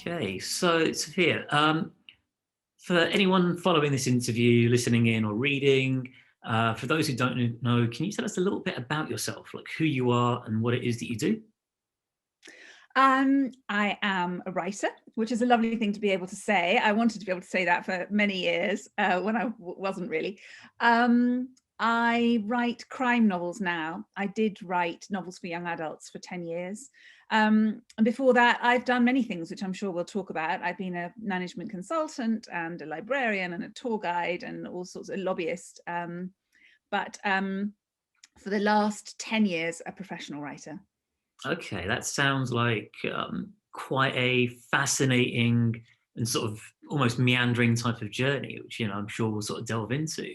Okay, so Sophia, for anyone following this interview, listening in or reading, for those who don't know, can you tell us a little bit about yourself, like who you are and what it is that you do? I am a writer, which is a lovely thing to be able to say. I wanted to be able to say that for many years when I wasn't really. I write crime novels now. I did write novels for young adults for 10 years. And before that, I've done many things, which I'm sure we'll talk about. I've been a management consultant and a librarian and a tour guide and all sorts of lobbyist. But for the last 10 years, a professional writer. Okay, that sounds like quite a fascinating and sort of almost meandering type of journey, which I'm sure we'll sort of delve into.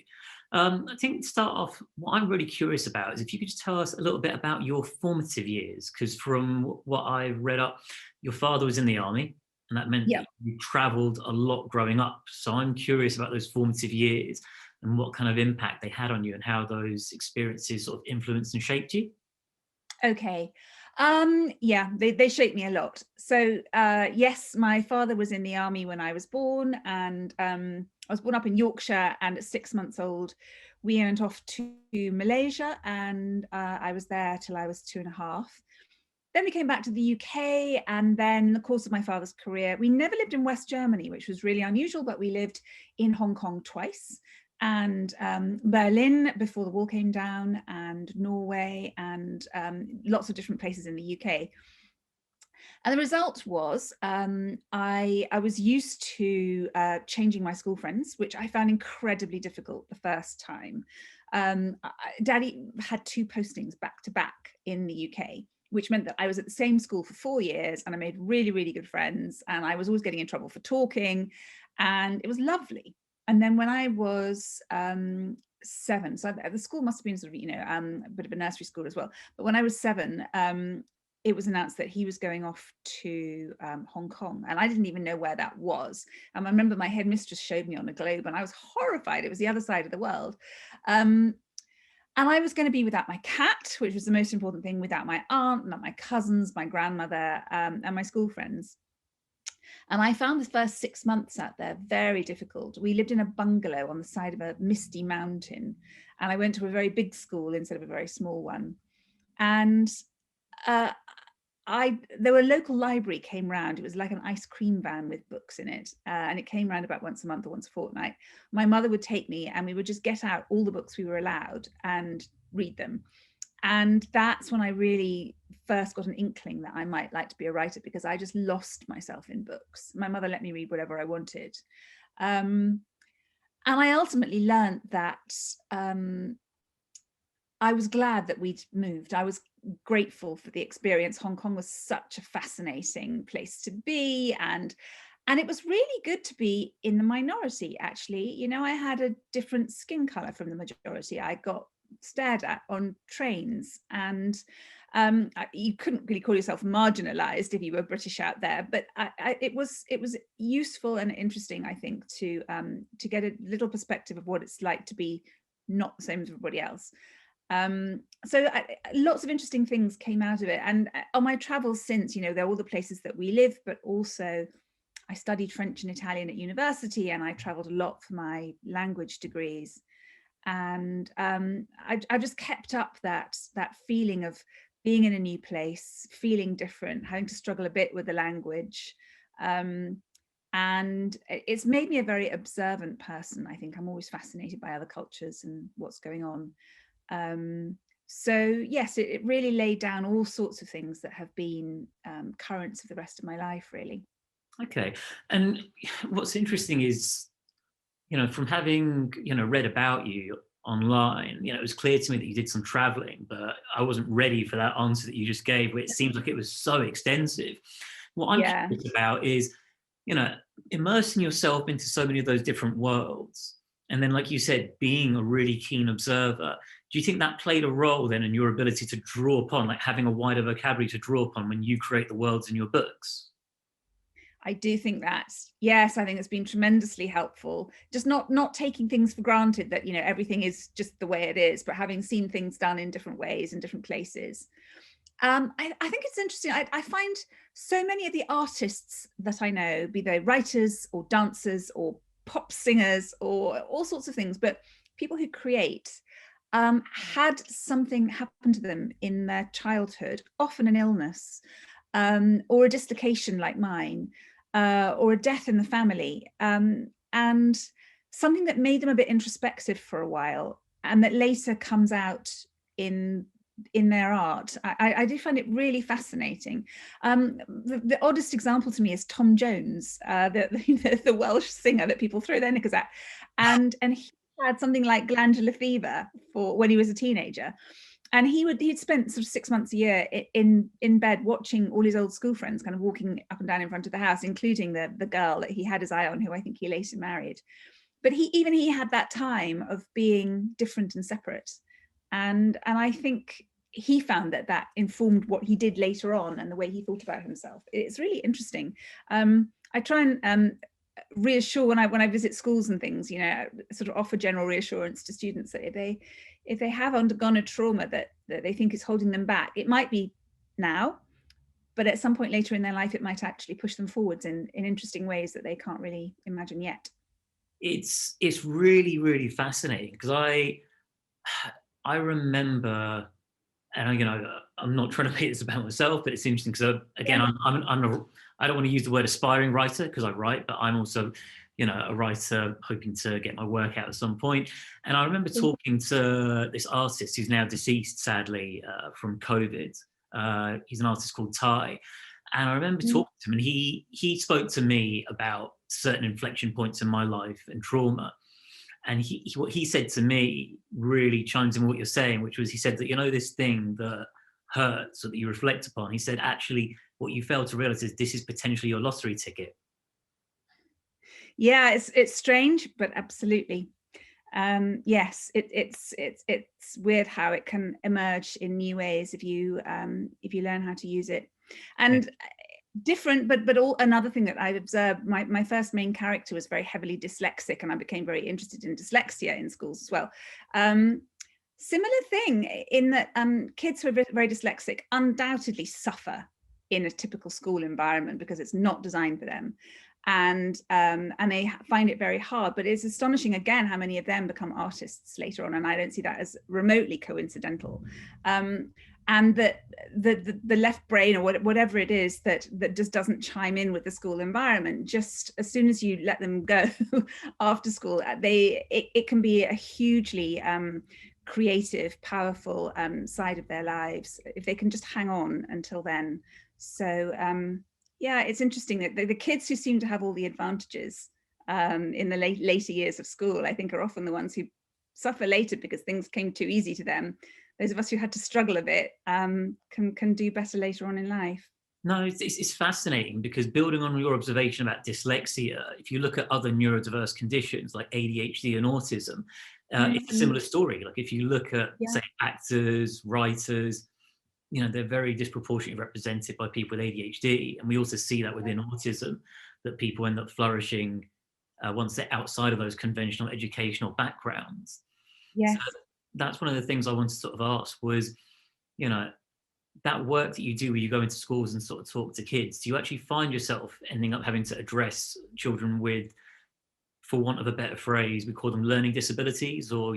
I think to start off, what I'm really curious about is if you could just tell us a little bit about your formative years, because from what I've read up, your father was in the army, and that meant that Yeah. you travelled a lot growing up. So I'm curious about those formative years and what kind of impact they had on you and how those experiences sort of influenced and shaped you. Okay. Yeah, they shaped me a lot. So yes, my father was in the army when I was born, and I was born up in Yorkshire, and at 6 months old, we went off to Malaysia, and I was there till I was 2.5. Then we came back to the UK, and then in the course of my father's career, we never lived in West Germany, which was really unusual, but we lived in Hong Kong twice, and Berlin before the wall came down, and Norway, and lots of different places in the UK. And the result was I was used to changing my school friends, which I found incredibly difficult the first time. Daddy had two postings back to back in the UK, which meant that I was at the same school for 4 years, and I made really, really good friends, and I was always getting in trouble for talking, and it was lovely. And then when I was 7, so the school must have been sort of, a bit of a nursery school as well. But when I was 7, it was announced that he was going off to Hong Kong, and I didn't even know where that was. I remember my headmistress showed me on a globe, and I was horrified. It was the other side of the world. And I was going to be without my cat, which was the most important thing, without my aunt, not my cousins, my grandmother, and my school friends. And I found the first 6 months out there very difficult. We lived in a bungalow on the side of a misty mountain, and I went to a very big school instead of a very small one. And uh, there were a local library came round. It was like an ice cream van with books in it, and it came round about once a month or once a fortnight. My mother would take me, and we would just get out all the books we were allowed and read them. And that's when I really first got an inkling that I might like to be a writer, because I just lost myself in books. My mother let me read whatever I wanted. And I ultimately learned that I was glad that we'd moved. I was grateful for the experience. Hong Kong was such a fascinating place to be, and it was really good to be in the minority, actually. I had a different skin color from the majority. I got stared at on trains, and you couldn't really call yourself marginalized if you were British out there, but it was useful and interesting, I think, to get a little perspective of what it's like to be not the same as everybody else. So lots of interesting things came out of it. And on my travels since, there are all the places that we live, but also I studied French and Italian at university, and I traveled a lot for my language degrees. And I just kept up that feeling of being in a new place, feeling different, having to struggle a bit with the language. And it's made me a very observant person. I think I'm always fascinated by other cultures and what's going on. So yes, it really laid down all sorts of things that have been currents of the rest of my life, really. Okay, and what's interesting is, from having read about you online, it was clear to me that you did some traveling, but I wasn't ready for that answer that you just gave, where it seems like it was so extensive. What I'm Yeah. curious about is, immersing yourself into so many of those different worlds, and then, like you said, being a really keen observer. Do you think that played a role then in your ability to draw upon, like having a wider vocabulary to draw upon when you create the worlds in your books? I do think that, yes, I think it's been tremendously helpful. Just not taking things for granted that, everything is just the way it is, but having seen things done in different ways in different places. I think it's interesting. I find so many of the artists that I know, be they writers or dancers or pop singers or all sorts of things, but people who create, had something happen to them in their childhood, often an illness, or a dislocation like mine, or a death in the family, and something that made them a bit introspective for a while, and that later comes out in their art. I do find it really fascinating. The oddest example to me is Tom Jones, the Welsh singer that people throw their knickers at, and he had something like glandular fever for when he was a teenager, and he'd spent sort of 6 months a year in bed watching all his old school friends kind of walking up and down in front of the house, including the girl that he had his eye on, who I think he later married. But he had that time of being different and separate, and I think he found that informed what he did later on and the way he thought about himself. It's really interesting. I try and reassure when I visit schools and things, sort of offer general reassurance to students that if they have undergone a trauma that they think is holding them back, it might be now, but at some point later in their life, it might actually push them forwards in interesting ways that they can't really imagine yet. It's really, really fascinating, because I remember, and I'm not trying to make this about myself, but it's interesting because again, yeah. I don't want to use the word aspiring writer because I write, but I'm also, a writer hoping to get my work out at some point. And I remember talking to this artist who's now deceased, sadly, from COVID. He's an artist called Ty. And I remember talking to him, and he spoke to me about certain inflection points in my life and trauma. And what he said to me really chimes in with what you're saying, which was, he said that, this thing that hurts or that you reflect upon, he said, actually, what you fail to realize is this is potentially your lottery ticket. Yeah, it's strange, but absolutely. Yes, it's weird how it can emerge in new ways if you learn how to use it. And different, but another thing that I've observed, my first main character was very heavily dyslexic, and I became very interested in dyslexia in schools as well. Similar thing in that kids who are very dyslexic undoubtedly suffer in a typical school environment because it's not designed for them, and they find it very hard. But it's astonishing again how many of them become artists later on, and I don't see that as remotely coincidental. And that the left brain, or whatever it is that just doesn't chime in with the school environment, just as soon as you let them go after school, it can be a hugely creative, powerful side of their lives if they can just hang on until then. So yeah, it's interesting that the kids who seem to have all the advantages in the later years of school, I think, are often the ones who suffer later because things came too easy to them. Those of us who had to struggle a bit can do better later on in life. No, it's fascinating, because building on your observation about dyslexia, if you look at other neurodiverse conditions like ADHD and autism, it's a similar story. Like if you look at, say, actors, writers, they're very disproportionately represented by people with ADHD. And we also see that within autism, that people end up flourishing once they're outside of those conventional educational backgrounds. Yes. So that's one of the things I wanted to sort of ask was, that work that you do where you go into schools and sort of talk to kids, do you actually find yourself ending up having to address children with, for want of a better phrase, we call them learning disabilities, or,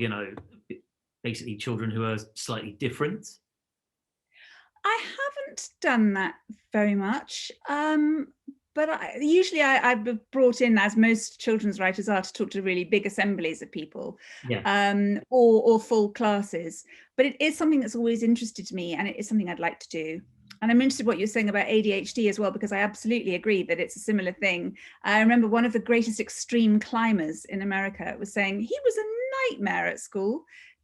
basically children who are slightly different? I haven't done that very much. But usually I've been brought in, as most children's writers are, to talk to really big assemblies of people, or full classes. But it is something that's always interested me, and it is something I'd like to do. And I'm interested in what you're saying about ADHD as well, because I absolutely agree that it's a similar thing. I remember one of the greatest extreme climbers in America was saying he was a nightmare at school.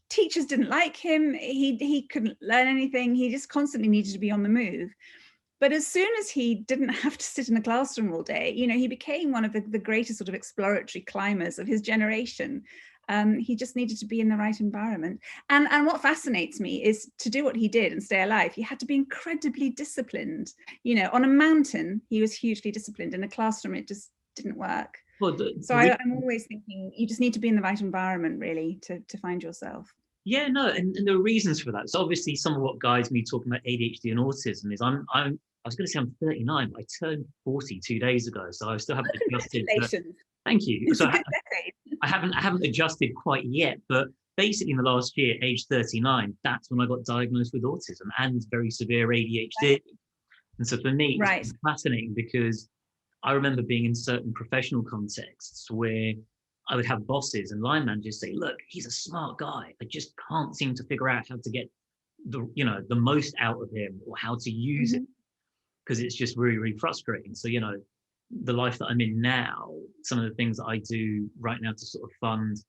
Teachers didn't like him. He couldn't learn anything. He just constantly needed to be on the move. But as soon as he didn't have to sit in the classroom all day, he became one of the greatest sort of exploratory climbers of his generation. He just needed to be in the right environment. And what fascinates me is, to do what he did and stay alive, he had to be incredibly disciplined. On a mountain, he was hugely disciplined. In a classroom, it just didn't work. Well, I'm always thinking you just need to be in the right environment, really, to find yourself. Yeah, no, and there are reasons for that. So obviously, some of what guides me talking about ADHD and autism is I was going to say I'm 39, but I turned 40 2 days ago, so I still haven't adjusted. Congratulations. Thank you. It's So a good decade. I haven't adjusted quite yet, but basically in the last year, age 39, that's when I got diagnosed with autism and very severe ADHD. And so for me, it's Right. fascinating because I remember being in certain professional contexts where I would have bosses and line managers say, look, he's a smart guy. I just can't seem to figure out how to get the most out of him or how to use it Mm-hmm. because it's just really, really frustrating. So, the life that I'm in now, some of the things that I do right now to sort of fund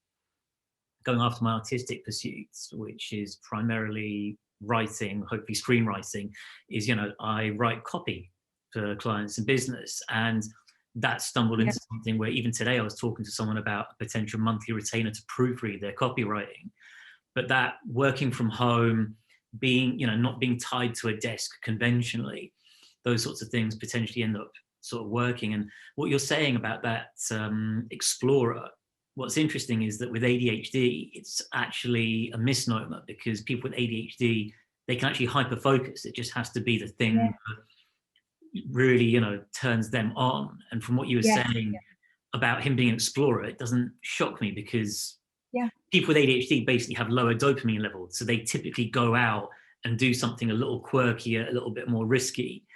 going after my artistic pursuits, which is primarily writing, hopefully screenwriting, is, I write copy for clients and business. And that stumbled Yeah. into something where even today I was talking to someone about a potential monthly retainer to proofread their copywriting. But that working from home, being, not being tied to a desk conventionally, those sorts of things potentially end up sort of working. And what you're saying about that explorer, what's interesting is that with ADHD, it's actually a misnomer because people with ADHD, they can actually hyper focus. It just has to be the thing Yeah. that really, turns them on. And from what you were Yes. saying about him being an explorer, it doesn't shock me because Yeah. people with ADHD basically have lower dopamine levels. So they typically go out and do something a little quirkier, a little bit more risky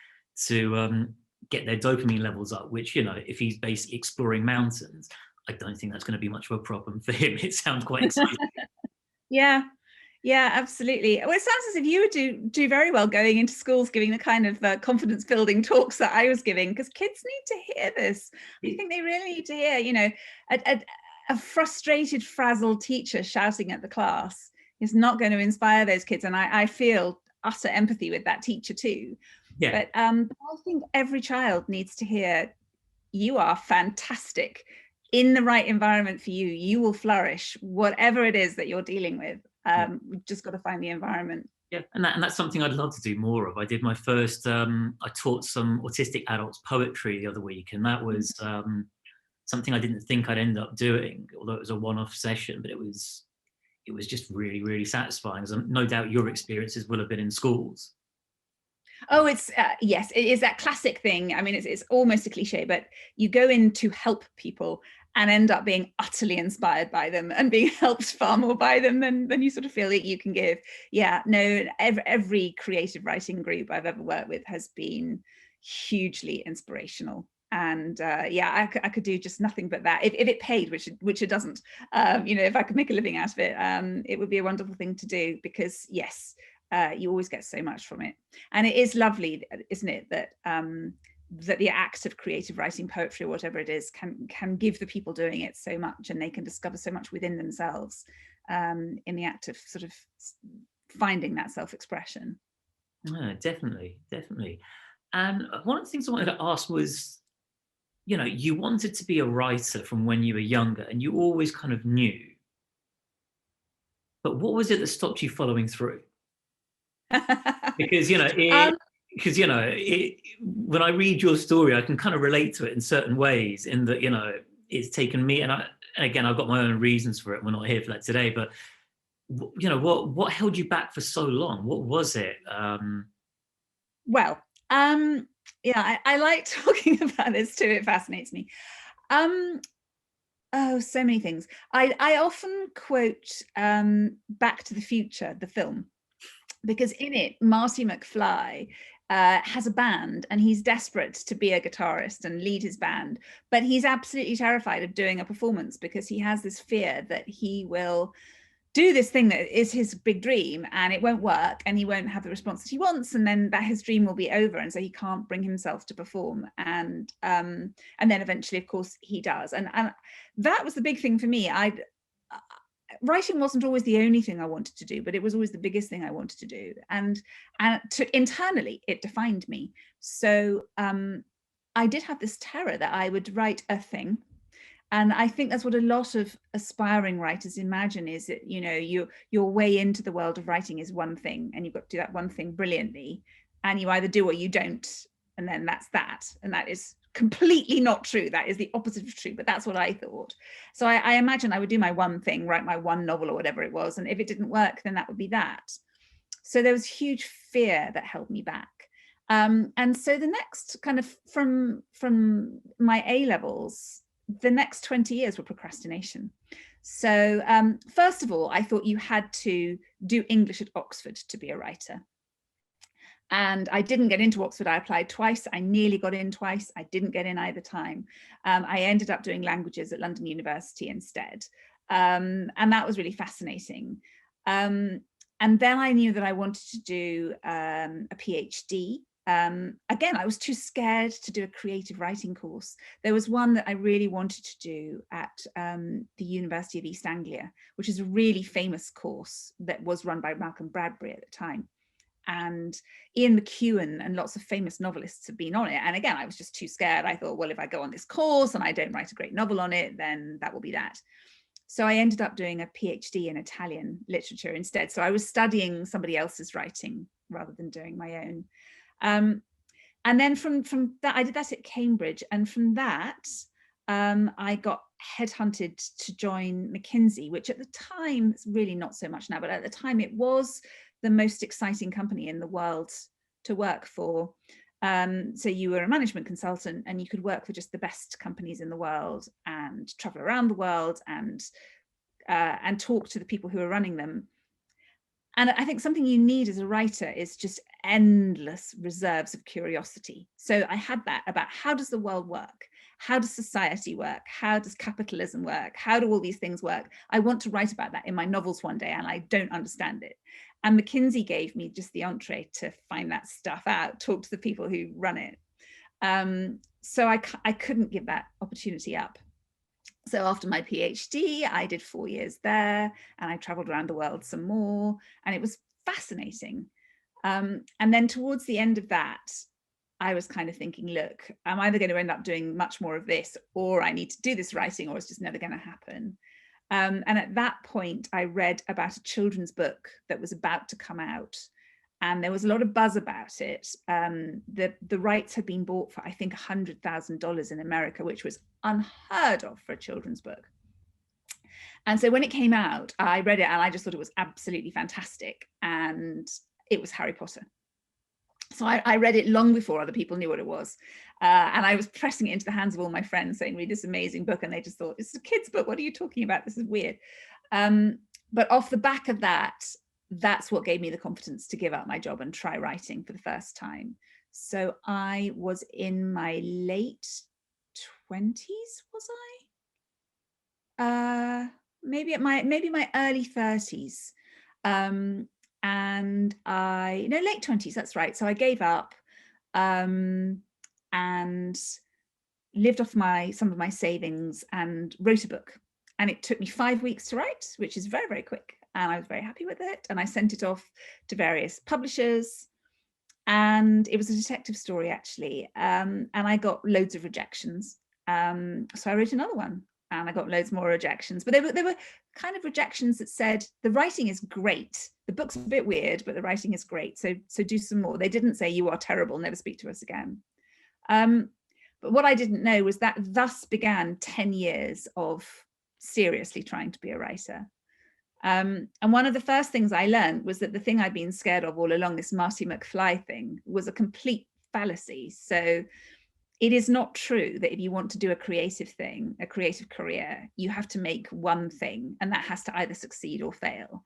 to get their dopamine levels up, which, if he's basically exploring mountains, I don't think that's going to be much of a problem for him. It sounds quite exciting. Yeah. Yeah, absolutely. Well, it sounds as if you would do very well going into schools, giving the kind of confidence building talks that I was giving, because kids need to hear this. I think they really need to hear, a frustrated, frazzled teacher shouting at the class is not going to inspire those kids. And I feel utter empathy with that teacher too. Yeah. But I think every child needs to hear, you are fantastic. In the right environment for you, you will flourish, whatever it is that you're dealing with. We've just got to find the environment. Yeah, and that's something I'd love to do more of. I did my first. I taught some autistic adults poetry the other week, and that was something I didn't think I'd end up doing, although it was a one-off session. But it was just really, really satisfying. As no doubt your experiences will have been in schools. Oh, it's yes, it is that classic thing. I mean, it's almost a cliche, but you go in to help people and end up being utterly inspired by them and being helped far more by them than you sort of feel that you can give. Yeah, no, every creative writing group I've ever worked with has been hugely inspirational. And yeah, I could do just nothing but that if it paid, which it doesn't. If I could make a living out of it, it would be a wonderful thing to do because yes, you always get so much from it. And it is lovely, isn't it, that that the act of creative writing, poetry or whatever it is, can give the people doing it so much, and they can discover so much within themselves in the act of sort of finding that self-expression. Definitely. And one of the things I wanted to ask was, you wanted to be a writer from when you were younger, and you always kind of knew. But what was it that stopped you following through? Because when I read your story, I can kind of relate to it in certain ways. In that, it's taken me, and again, I've got my own reasons for it. We're not here for that today, but what held you back for so long? What was it? Well, yeah, I like talking about this too. It fascinates me. Oh, so many things. I often quote Back to the Future, the film, because in it, Marty McFly has a band and he's desperate to be a guitarist and lead his band, but he's absolutely terrified of doing a performance because he has this fear that he will do this thing that is his big dream and it won't work and he won't have the response that he wants, and then that his dream will be over, and so he can't bring himself to perform. And then eventually, of course, he does. And that was the big thing for me. Writing wasn't always the only thing I wanted to do, but it was always the biggest thing I wanted to do. And internally, it defined me. So I did have this terror that I would write a thing. And I think that's what a lot of aspiring writers imagine, is that, your way into the world of writing is one thing, and you've got to do that one thing brilliantly. And you either do or you don't. And then that's that. And that is completely not true. That is the opposite of true, but that's what I thought. So I imagine I would do my one thing, write my one novel or whatever it was, and if it didn't work, then that would be that. So there was huge fear that held me back. And so the next kind of from my A levels, the next 20 years were procrastination. So first of all, I thought you had to do English at Oxford to be a writer. And I didn't get into Oxford. I applied twice. I nearly got in twice. I didn't get in either time. I ended up doing languages at London University instead. And that was really fascinating. And then I knew that I wanted to do a PhD. Again, I was too scared to do a creative writing course. There was one that I really wanted to do at the University of East Anglia, which is a really famous course that was run by Malcolm Bradbury at the time. And Ian McEwan and lots of famous novelists have been on it. And again, I was just too scared. I thought, well, if I go on this course and I don't write a great novel on it, then that will be that. So I ended up doing a PhD in Italian literature instead. So I was studying somebody else's writing rather than doing my own. And then from that, I did that at Cambridge. And from that, I got headhunted to join McKinsey, which at the time, it's really not so much now, but at the time it was the most exciting company in the world to work for. So you were a management consultant and you could work for just the best companies in the world and travel around the world and talk to the people who are running them. And I think something you need as a writer is just endless reserves of curiosity. So I had that about how does the world work? How does society work? How does capitalism work? How do all these things work? I want to write about that in my novels one day and I don't understand it. And McKinsey gave me just the entree to find that stuff out, talk to the people who run it. So I couldn't give that opportunity up. So after my PhD, I did 4 years there and I traveled around the world some more and it was fascinating. And then towards the end of that, I was kind of thinking, look, I'm either going to end up doing much more of this or I need to do this writing or it's just never going to happen. And at that point, I read about a children's book that was about to come out. And there was a lot of buzz about it. The rights had been bought for, I think, $100,000 in America, which was unheard of for a children's book. And so when it came out, I read it and I just thought it was absolutely fantastic. And it was Harry Potter. So I read it long before other people knew what it was. And I was pressing it into the hands of all my friends saying, read this amazing book. And they just thought, it's a kid's book. What are you talking about? This is weird. But off the back of that, that's what gave me the confidence to give up my job and try writing for the first time. So I was in my late 20s, was I? Maybe my early 30s. And late 20s, that's right. So I gave up and lived off some of my savings and wrote a book. And it took me 5 weeks to write, which is very, very quick. And I was very happy with it. And I sent it off to various publishers. And it was a detective story, actually. And I got loads of rejections. So I wrote another one. And I got loads more rejections. But they were kind of rejections that said, the writing is great. The book's a bit weird, but the writing is great. So do some more. They didn't say, you are terrible, never speak to us again. But what I didn't know was that thus began 10 years of seriously trying to be a writer. And one of the first things I learned was that the thing I'd been scared of all along, this Marty McFly thing, was a complete fallacy. So it is not true that if you want to do a creative thing, a creative career, you have to make one thing and that has to either succeed or fail.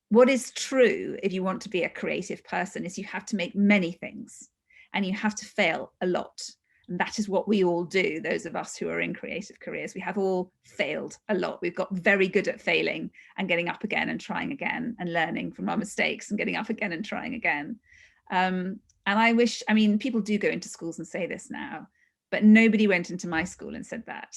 What is true if you want to be a creative person is you have to make many things and you have to fail a lot. And that is what we all do, those of us who are in creative careers. We have all failed a lot. We've got very good at failing and getting up again and trying again and learning from our mistakes and getting up again and trying again. And I wish, people do go into schools and say this now, but nobody went into my school and said that.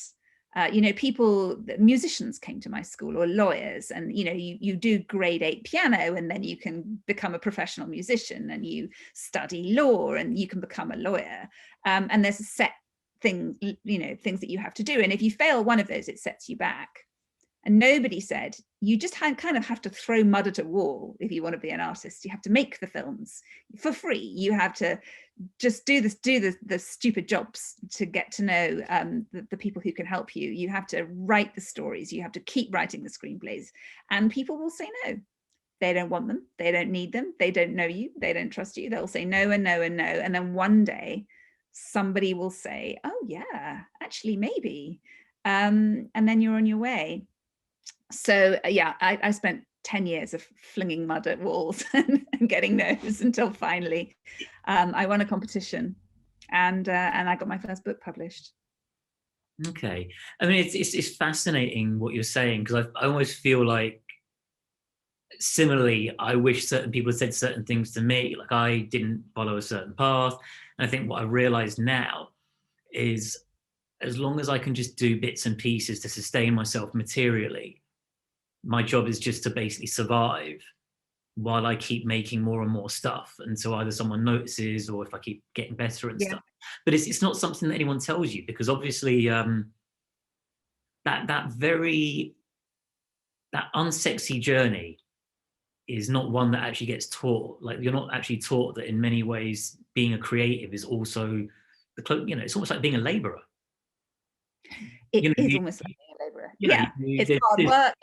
Musicians came to my school or lawyers and, you do grade 8 piano and then you can become a professional musician and you study law and you can become a lawyer. And there's a set thing, things that you have to do. And if you fail one of those, it sets you back. And nobody said, you just kind of have to throw mud at a wall if you want to be an artist. You have to make the films for free. You have to just do the stupid jobs to get to know the people who can help you. You have to write the stories. You have to keep writing the screenplays. And people will say no. They don't want them. They don't need them. They don't know you. They don't trust you. They'll say no and no and no. And then one day somebody will say, oh yeah, actually maybe. And then you're on your way. So yeah, I spent 10 years of flinging mud at walls and getting no's until finally I won a competition and I got my first book published. Okay. I mean, it's fascinating what you're saying, because I almost feel like, similarly, I wish certain people had said certain things to me. Like, I didn't follow a certain path. And I think what I realize now is, as long as I can just do bits and pieces to sustain myself materially, my job is just to basically survive while I keep making more and more stuff until either someone notices or if I keep getting better and stuff. But it's not something that anyone tells you, because obviously that unsexy journey is not one that actually gets taught. Like, you're not actually taught that in many ways being a creative is also it's almost like being a laborer. It is almost like being a laborer. It's hard work.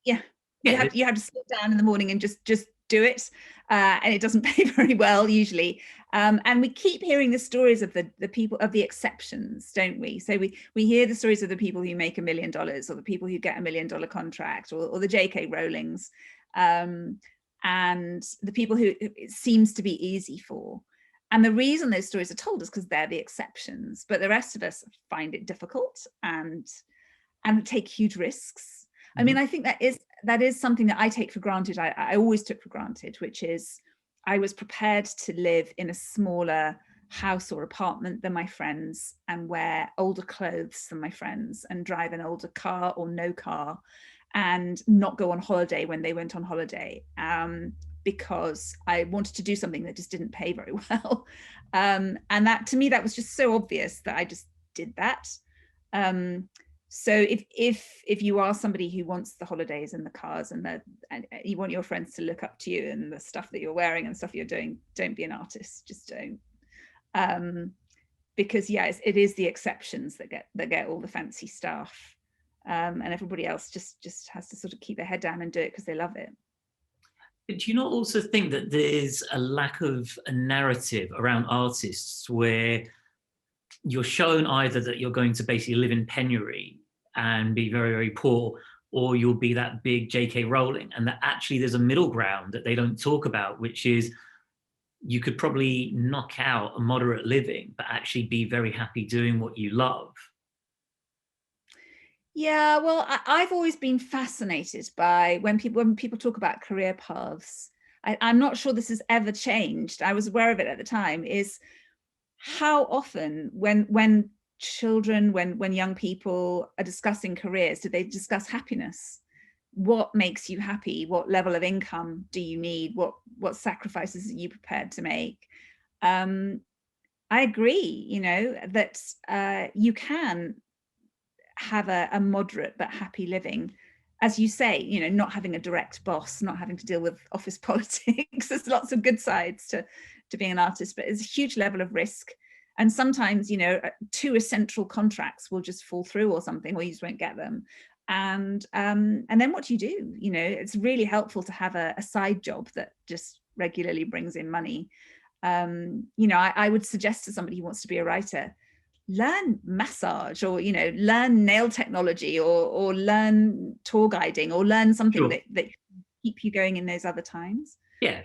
You have to sit down in the morning and just do it, and it doesn't pay very well usually. And we keep hearing the stories of the people, of the exceptions, don't we? So we hear the stories of the people who make $1 million, or the people who get $1 million contract, or the J.K. Rowlings, and the people who it seems to be easy for. And the reason those stories are told is because they're the exceptions, but the rest of us find it difficult and take huge risks. Mm-hmm. I mean, I think that is something that I take for granted. I always took for granted, which is I was prepared to live in a smaller house or apartment than my friends, and wear older clothes than my friends, and drive an older car or no car, and not go on holiday when they went on holiday, because I wanted to do something that just didn't pay very well. And that, to me, that was just so obvious that I just did that. So if you are somebody who wants the holidays and the cars and you want your friends to look up to you and the stuff that you're wearing and stuff you're doing, don't be an artist. Just don't. Because it is the exceptions that get all the fancy stuff, and everybody else just has to sort of keep their head down and do it because they love it. Do you not also think that there's a lack of a narrative around artists where you're shown either that you're going to basically live in penury and be very, very poor, or you'll be that big J.K. Rowling, and that actually there's a middle ground that they don't talk about, which is you could probably knock out a moderate living, but actually be very happy doing what you love? Yeah, well, I've always been fascinated by when people talk about career paths. I'm not sure this has ever changed. I was aware of it at the time, is how often when children, when young people are discussing careers, do they discuss happiness? What makes you happy? What level of income do you need? What sacrifices are you prepared to make? I agree, that you can have a moderate but happy living, as you say, not having a direct boss, not having to deal with office politics. There's lots of good sides to being an artist, but it's a huge level of risk. And sometimes, 2 essential contracts will just fall through or something, or you just won't get them. And then what do you do? It's really helpful to have a side job that just regularly brings in money. I would suggest to somebody who wants to be a writer, learn massage, or learn nail technology, or learn tour guiding, or learn something that keep you going in those other times. I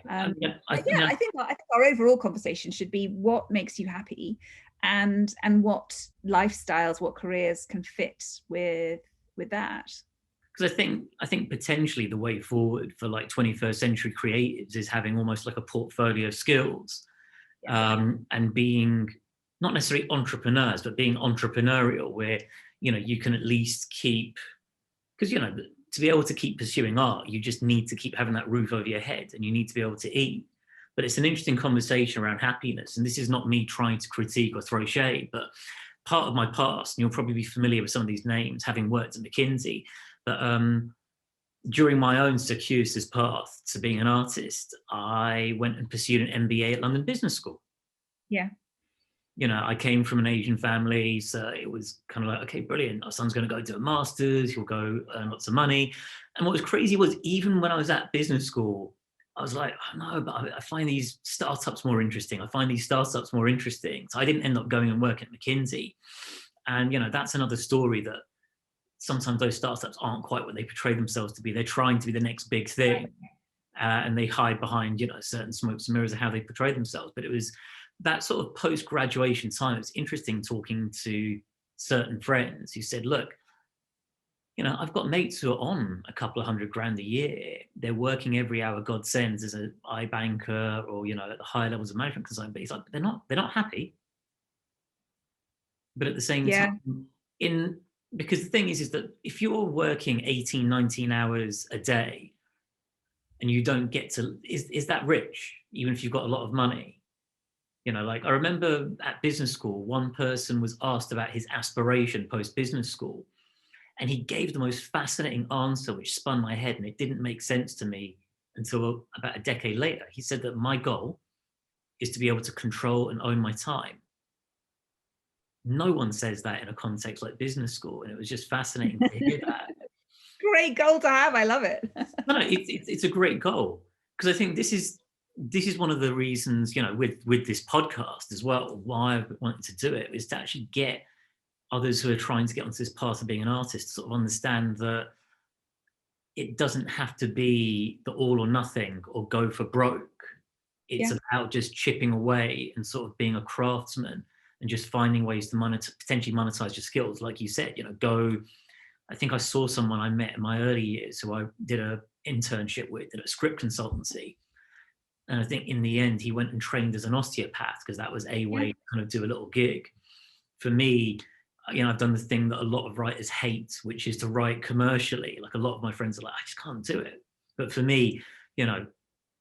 think our overall conversation should be what makes you happy, and what lifestyles, what careers can fit with that. Because I think potentially the way forward for like 21st century creatives is having almost like a portfolio of skills, and being not necessarily entrepreneurs, but being entrepreneurial, where you can at least keep, because to be able to keep pursuing art, you just need to keep having that roof over your head, and you need to be able to eat. But it's an interesting conversation around happiness, and this is not me trying to critique or throw shade, but part of my past, and you'll probably be familiar with some of these names, having worked at McKinsey, But during my own circuitous path to being an artist, I went and pursued an MBA at London Business School. Yeah. You know, I came from an Asian family, so it was kind of like, okay, brilliant. Our son's going to go do a master's, he'll go earn lots of money. And what was crazy was, even when I was at business school, I was like, oh no, but I find these startups more interesting. I find these startups more interesting. So I didn't end up going and working at McKinsey. And, you know, that's another story, that sometimes those startups aren't quite what they portray themselves to be. They're trying to be the next big thing. And they hide behind, you know, certain smokes and mirrors of how they portray themselves. But it was that sort of post-graduation time. It's interesting talking to certain friends who said, look, you know, I've got mates who are on a couple of $100,000 a year. They're working every hour God sends as an iBanker, or, you know, at the higher levels of management consulting. But he's like, they're not happy. But at the same time, because the thing is that if you're working 18, 19 hours a day and you don't get to, is that rich, even if you've got a lot of money? You know, like I remember at business school, one person was asked about his aspiration post business school, and he gave the most fascinating answer, which spun my head, and it didn't make sense to me until about a decade later. He said that my goal is to be able to control and own my time. No one says that in a context like business school, and it was just fascinating to hear that. Great goal to have. I love it. No, it's a great goal, because I think this is one of the reasons, you know, with this podcast as well, why I wanted to do it, is to actually get others who are trying to get onto this path of being an artist to sort of understand that it doesn't have to be the all or nothing or go for broke. It's about just chipping away and sort of being a craftsman and just finding ways to potentially monetize your skills. Like you said, you know, I think I saw someone I met in my early years who I did an internship with at a script consultancy. And I think in the end, he went and trained as an osteopath, because that was a way to kind of do a little gig. For me, you know, I've done the thing that a lot of writers hate, which is to write commercially. Like, a lot of my friends are like, I just can't do it. But for me, you know,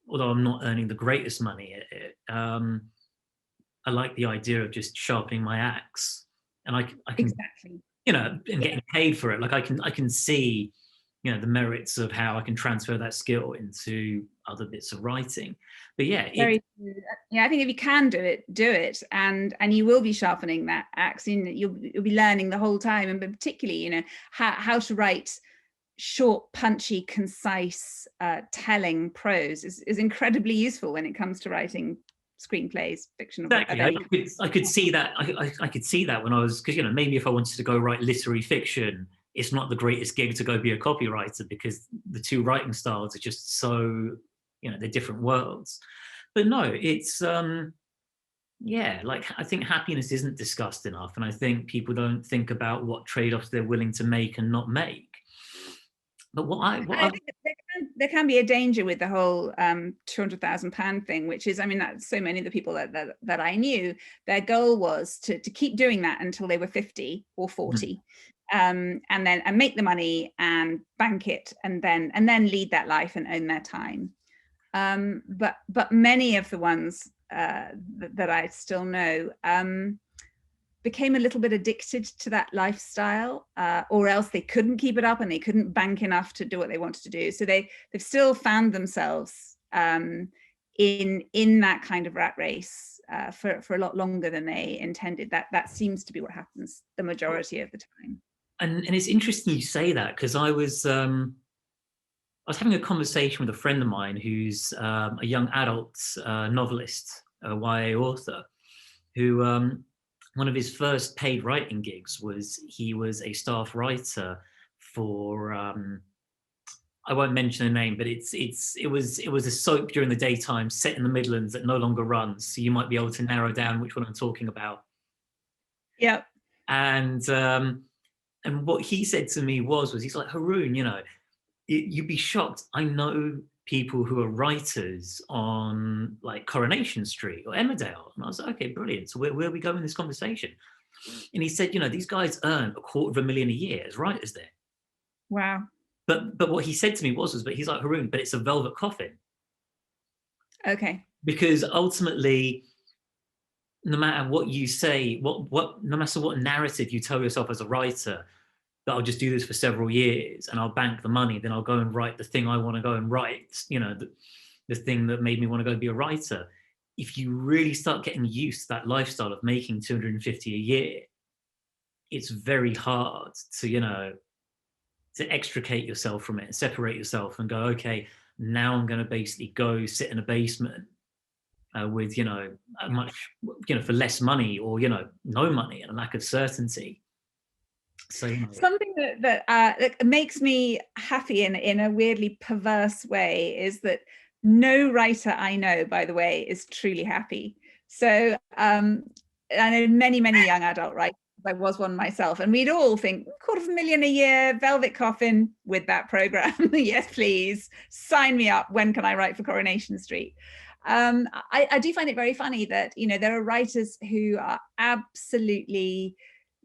although I'm not earning the greatest money at it, I like the idea of just sharpening my axe, and I can, Exactly. you know, and getting paid for it. Like I can see, you know, the merits of how I can transfer that skill into other bits of writing. But yeah, Very true. Yeah, I think if you can do it, and you will be sharpening that axe. You'll be learning the whole time, and particularly, you know, how to write short, punchy, concise, telling prose is incredibly useful when it comes to writing screenplays, fiction. Exactly. I could see that. I could see that when I was, because, you know, maybe if I wanted to go write literary fiction, it's not the greatest gig to go be a copywriter, because the two writing styles are just so, you know, they're different worlds. But no, it's like, I think happiness isn't discussed enough, and I think people don't think about what trade-offs they're willing to make and not make. But I think there can be a danger with the whole £200,000 thing, which is, I mean, that's so many of the people that I knew, their goal was to keep doing that until they were 50 or 40, and make the money and bank it, and then lead that life and own their time. But many of the ones that I still know became a little bit addicted to that lifestyle, or else they couldn't keep it up and they couldn't bank enough to do what they wanted to do. So they've still found themselves in that kind of rat race for a lot longer than they intended. That seems to be what happens the majority of the time. And it's interesting you say that, because I was having a conversation with a friend of mine who's a young adult novelist, a YA author, who one of his first paid writing gigs was, he was a staff writer for I won't mention the name, but it was a soap during the daytime set in the Midlands that no longer runs, so you might be able to narrow down which one I'm talking about. Yeah. And what he said to me was he's like, Haroon, you know, you'd be shocked. I know people who are writers on like Coronation Street or Emmerdale. And I was like, okay, brilliant. So where are we going in this conversation? And he said, you know, these guys earn $250,000 a year as writers there. Wow. But what he said to me was but he's like, Haroon, but it's a velvet coffin. Okay. Because ultimately, no matter what you say, no matter what narrative you tell yourself as a writer, that I'll just do this for several years and I'll bank the money, then I'll go and write the thing I want to go and write, the thing that made me want to go be a writer. If you really start getting used to that lifestyle of making 250 a year, it's very hard to, to extricate yourself from it and separate yourself and go, okay, now I'm going to basically go sit in a basement with, a much, for less money or, no money and a lack of certainty. So, something that makes me happy in a weirdly perverse way is that no writer I know, by the way, is truly happy. So I know many young adult writers. I was one myself, and we'd all think $250,000 a year, velvet coffin with that program. Yes, please sign me up. When can I write for Coronation Street? I do find it very funny that there are writers who are absolutely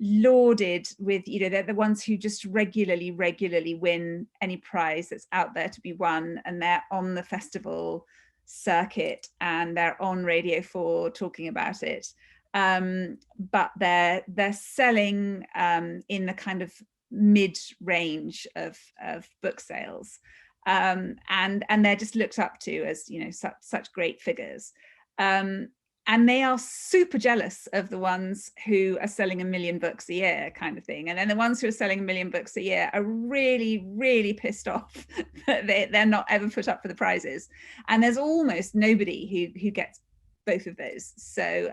lauded with, they're the ones who just regularly win any prize that's out there to be won, and they're on the festival circuit and they're on Radio 4 talking about it. But they're selling in the kind of mid-range of book sales, and they're just looked up to as such great figures, and they are super jealous of the ones who are selling 1 million books a year kind of thing, and then the ones who are selling 1 million books a year are really pissed off that they're not ever put up for the prizes, and there's almost nobody who gets both of those. So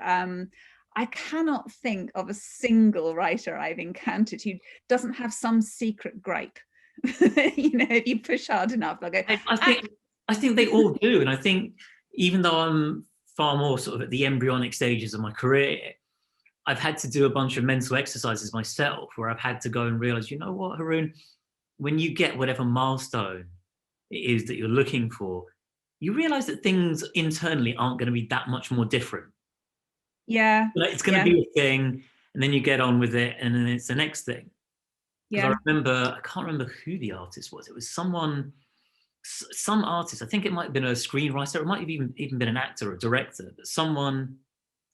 I cannot think of a single writer I've encountered who doesn't have some secret gripe. If you push hard enough, they'll go. I think they all do, and I think even though I'm far more sort of at the embryonic stages of my career, I've had to do a bunch of mental exercises myself where I've had to go and realize, you know what, Haroon, when you get whatever milestone it is that you're looking for, you realize that things internally aren't going to be that much more different. Yeah. It's going to be a thing, and then you get on with it, and then it's the next thing. Because I can't remember who the artist was. It was some artist. I think it might have been a screenwriter. It might have even been an actor or a director, but someone,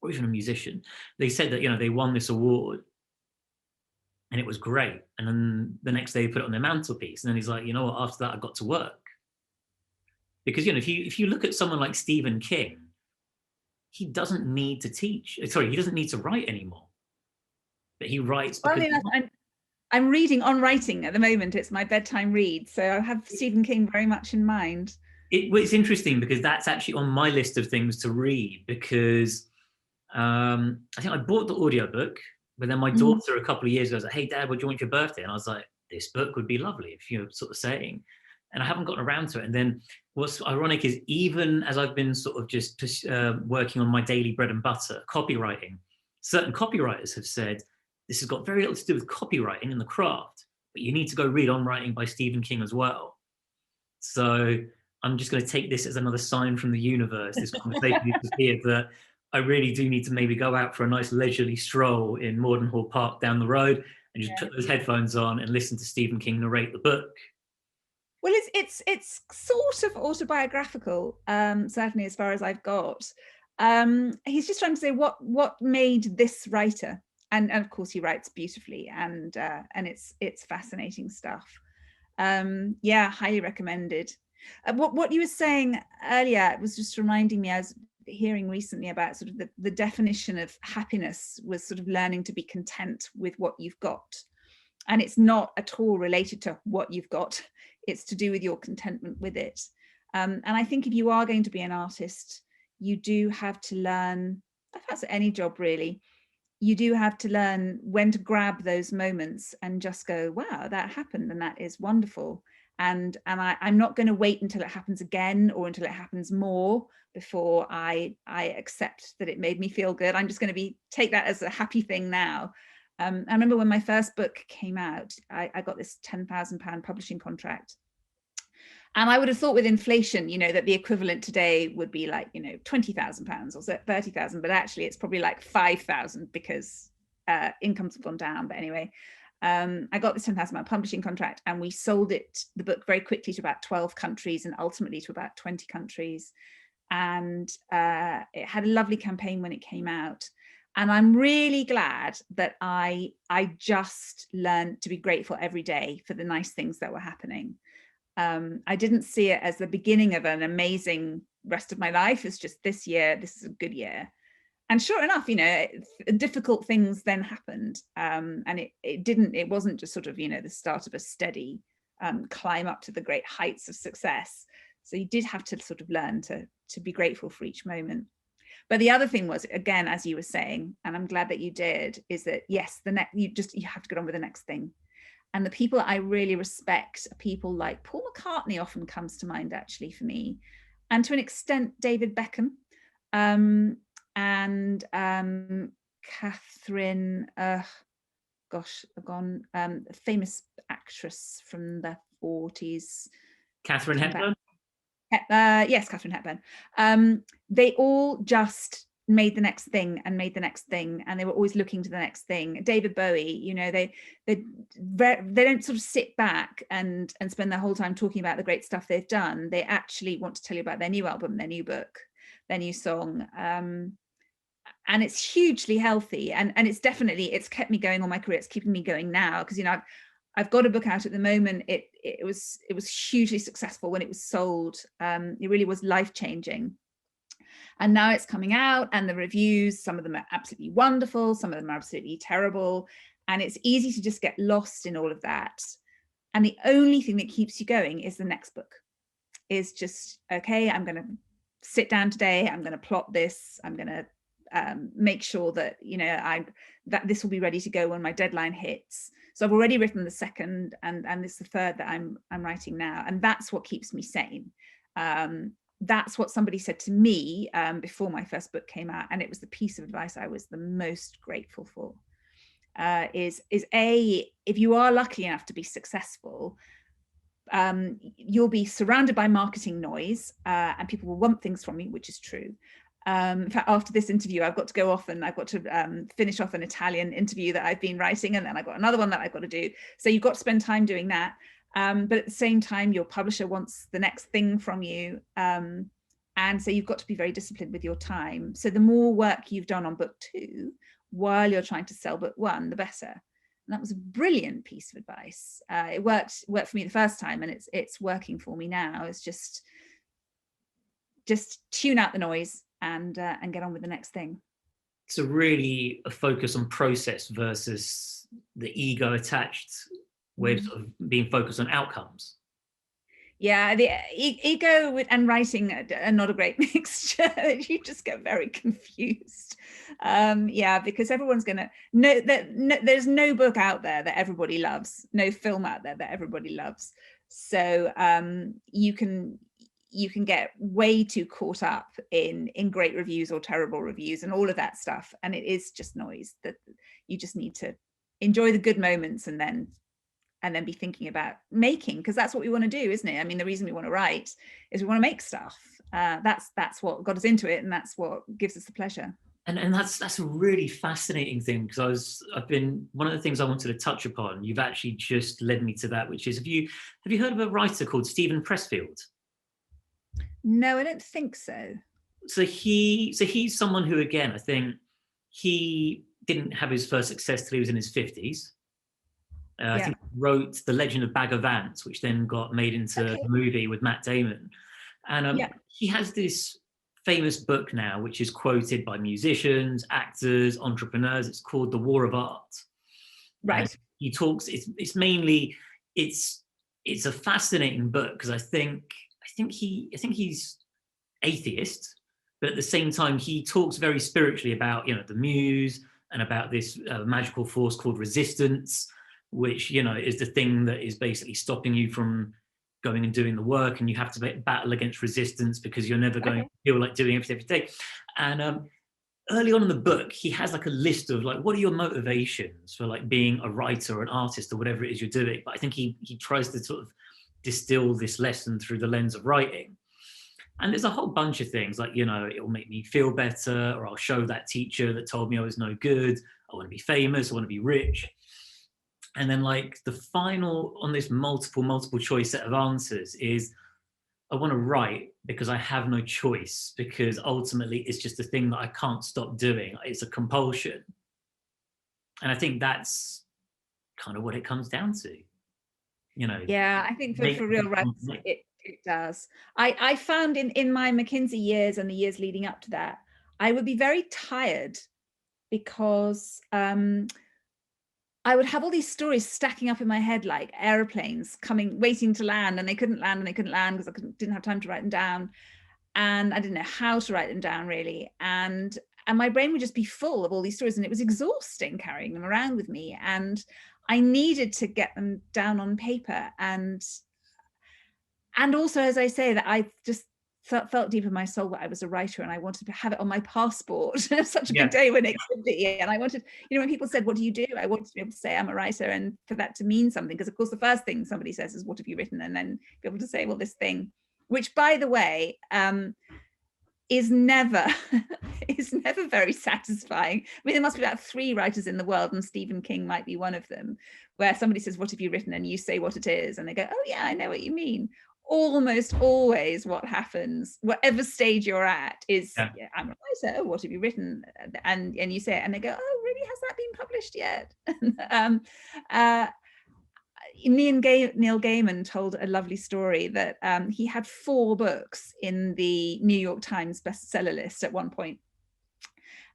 or even a musician. They said that, they won this award and it was great. And then the next day they put it on their mantelpiece. And then he's like, you know what, after that I got to work. Because, if you look at someone like Stephen King, he doesn't need to teach. Sorry, he doesn't need to write anymore. But he writes because I'm reading On Writing at the moment. It's my bedtime read. So I have Stephen King very much in mind. It's interesting because that's actually on my list of things to read, because I think I bought the audiobook, but then my daughter a couple of years ago was like, hey, Dad, what do you want for your birthday? And I was like, this book would be lovely if you're sort of saying. And I haven't gotten around to it. And then what's ironic is, even as I've been sort of just working on my daily bread and butter, copywriting, certain copywriters have said, this has got very little to do with copywriting and the craft, but you need to go read On Writing by Stephen King as well. So I'm just going to take this as another sign from the universe, this conversation is here, that I really do need to maybe go out for a nice leisurely stroll in Mordenhall Park down the road and just put those headphones on and listen to Stephen King narrate the book. Well, it's sort of autobiographical, certainly as far as I've got. He's just trying to say what made this writer, and of course he writes beautifully, and it's fascinating stuff. Highly recommended. What you were saying earlier was just reminding me. I was hearing recently about sort of the definition of happiness was sort of learning to be content with what you've got, and it's not at all related to what you've got. It's to do with your contentment with it. And I think if you are going to be an artist, you do have to learn, that's any job really, you do have to learn when to grab those moments and just go, wow, that happened and that is wonderful. And I'm not going to wait until it happens again or until it happens more before I accept that it made me feel good. I'm just going to take that as a happy thing now. I remember when my first book came out, I got this £10,000 publishing contract. And I would have thought with inflation, that the equivalent today would be like, £20,000 or 30,000, but actually it's probably like 5,000 because incomes have gone down. But anyway, I got this £10,000 publishing contract, and we sold the book very quickly to about 12 countries and ultimately to about 20 countries. And it had a lovely campaign when it came out. And I'm really glad that I just learned to be grateful every day for the nice things that were happening. I didn't see it as the beginning of an amazing rest of my life. It's just, this year, this is a good year. And sure enough, difficult things then happened. And it wasn't just sort of, the start of a steady climb up to the great heights of success. So you did have to sort of learn to be grateful for each moment. But the other thing was, again, as you were saying, and I'm glad that you did, is that yes, you have to get on with the next thing. And the people that I really respect are people like Paul McCartney often comes to mind, actually, for me, and to an extent David Beckham, and Catherine, famous actress from the 40s. Catherine Hepburn? Yes, Catherine Hepburn. They all just made the next thing and made the next thing, and they were always looking to the next thing. David Bowie, they don't sort of sit back and spend their whole time talking about the great stuff they've done. They actually want to tell you about their new album, their new book, their new song. And it's hugely healthy, and it's kept me going all my career. It's keeping me going now, because I've got a book out at the moment. It was hugely successful when it was sold. It really was life-changing. And now it's coming out, and the reviews, some of them are absolutely wonderful, some of them are absolutely terrible. And it's easy to just get lost in all of that. And the only thing that keeps you going is the next book. Is just, okay, I'm going to sit down today, I'm going to plot this, I'm going to make sure that, that this will be ready to go when my deadline hits. So I've already written the second, and this is the third that I'm writing now. And that's what keeps me sane. That's what somebody said to me before my first book came out, and it was the piece of advice I was the most grateful for. Is if you are lucky enough to be successful, you'll be surrounded by marketing noise, and people will want things from you, which is true. In fact, after this interview, I've got to go off and I've got to finish off an Italian interview that I've been writing, and then I've got another one that I've got to do. So you've got to spend time doing that. But at the same time, your publisher wants the next thing from you. And so you've got to be very disciplined with your time. So the more work you've done on book 2 while you're trying to sell book 1, the better. And that was a brilliant piece of advice. It worked for me the first time, and it's working for me now. It's just tune out the noise and get on with the next thing. So really a focus on process versus the ego attached way of being focused on outcomes. Yeah, the ego and writing are not a great mixture. You just get very confused. Because everyone's going to know that there's no book out there that everybody loves, no film out there that everybody loves. So you can get way too caught up in great reviews or terrible reviews and all of that stuff. And it is just noise. That you just need to enjoy the good moments and then be thinking about making, because that's what we want to do, isn't it? I mean, the reason we want to write is we want to make stuff. That's what got us into it, and that's what gives us the pleasure. And that's a really fascinating thing, because one of the things I wanted to touch upon, you've actually just led me to that, which is, have you heard of a writer called Stephen Pressfield? No, I don't think so. So he's someone who, again, I think he didn't have his first success till he was in his 50s. I think he wrote The Legend of Bag of Ants, which then got made into a movie with Matt Damon. And he has this famous book now, which is quoted by musicians, actors, entrepreneurs. It's called The War of Art. Right. And he talks. It's a fascinating book, because I think he's atheist, but at the same time he talks very spiritually about the muse and about this magical force called resistance, which is the thing that is basically stopping you from going and doing the work, and you have to battle against resistance because you're never going to feel like doing everything every day. And early on in the book, he has like a list of like, what are your motivations for like being a writer or an artist or whatever it is you're doing. But I think he tries to sort of distill this lesson through the lens of writing. And there's a whole bunch of things like, it'll make me feel better, or I'll show that teacher that told me I was no good. I want to be famous. I want to be rich. And then like the final on this multiple choice set of answers is, I want to write because I have no choice, because ultimately it's just a thing that I can't stop doing. It's a compulsion. And I think that's kind of what it comes down to, you know. Yeah, I think Make for real writers, it does. I found in my McKinsey years and the years leading up to that, I would be very tired because I would have all these stories stacking up in my head, like airplanes coming, waiting to land, and they couldn't land and they couldn't land because didn't have time to write them down. And I didn't know how to write them down really. And my brain would just be full of all these stories, and it was exhausting carrying them around with me. And I needed to get them down on paper. And also, as I say, that I just felt deep in my soul that I was a writer, and I wanted to have it on my passport. Such a big day when it could be. And I wanted, when people said, what do you do? I wanted to be able to say I'm a writer, and for that to mean something, because of course the first thing somebody says is, what have you written? And then be able to say, well, this thing, which by the way, is never very satisfying. I mean, there must be about 3 writers in the world, and Stephen King might be one of them, where somebody says, what have you written? And you say what it is, and they go, oh yeah, I know what you mean. Almost always what happens, whatever stage you're at, is yeah, I'm a writer, oh, what have you written? And you say it, and they go, oh really, has that been published yet? Neil Gaiman told a lovely story that he had 4 books in the New York Times bestseller list at one point.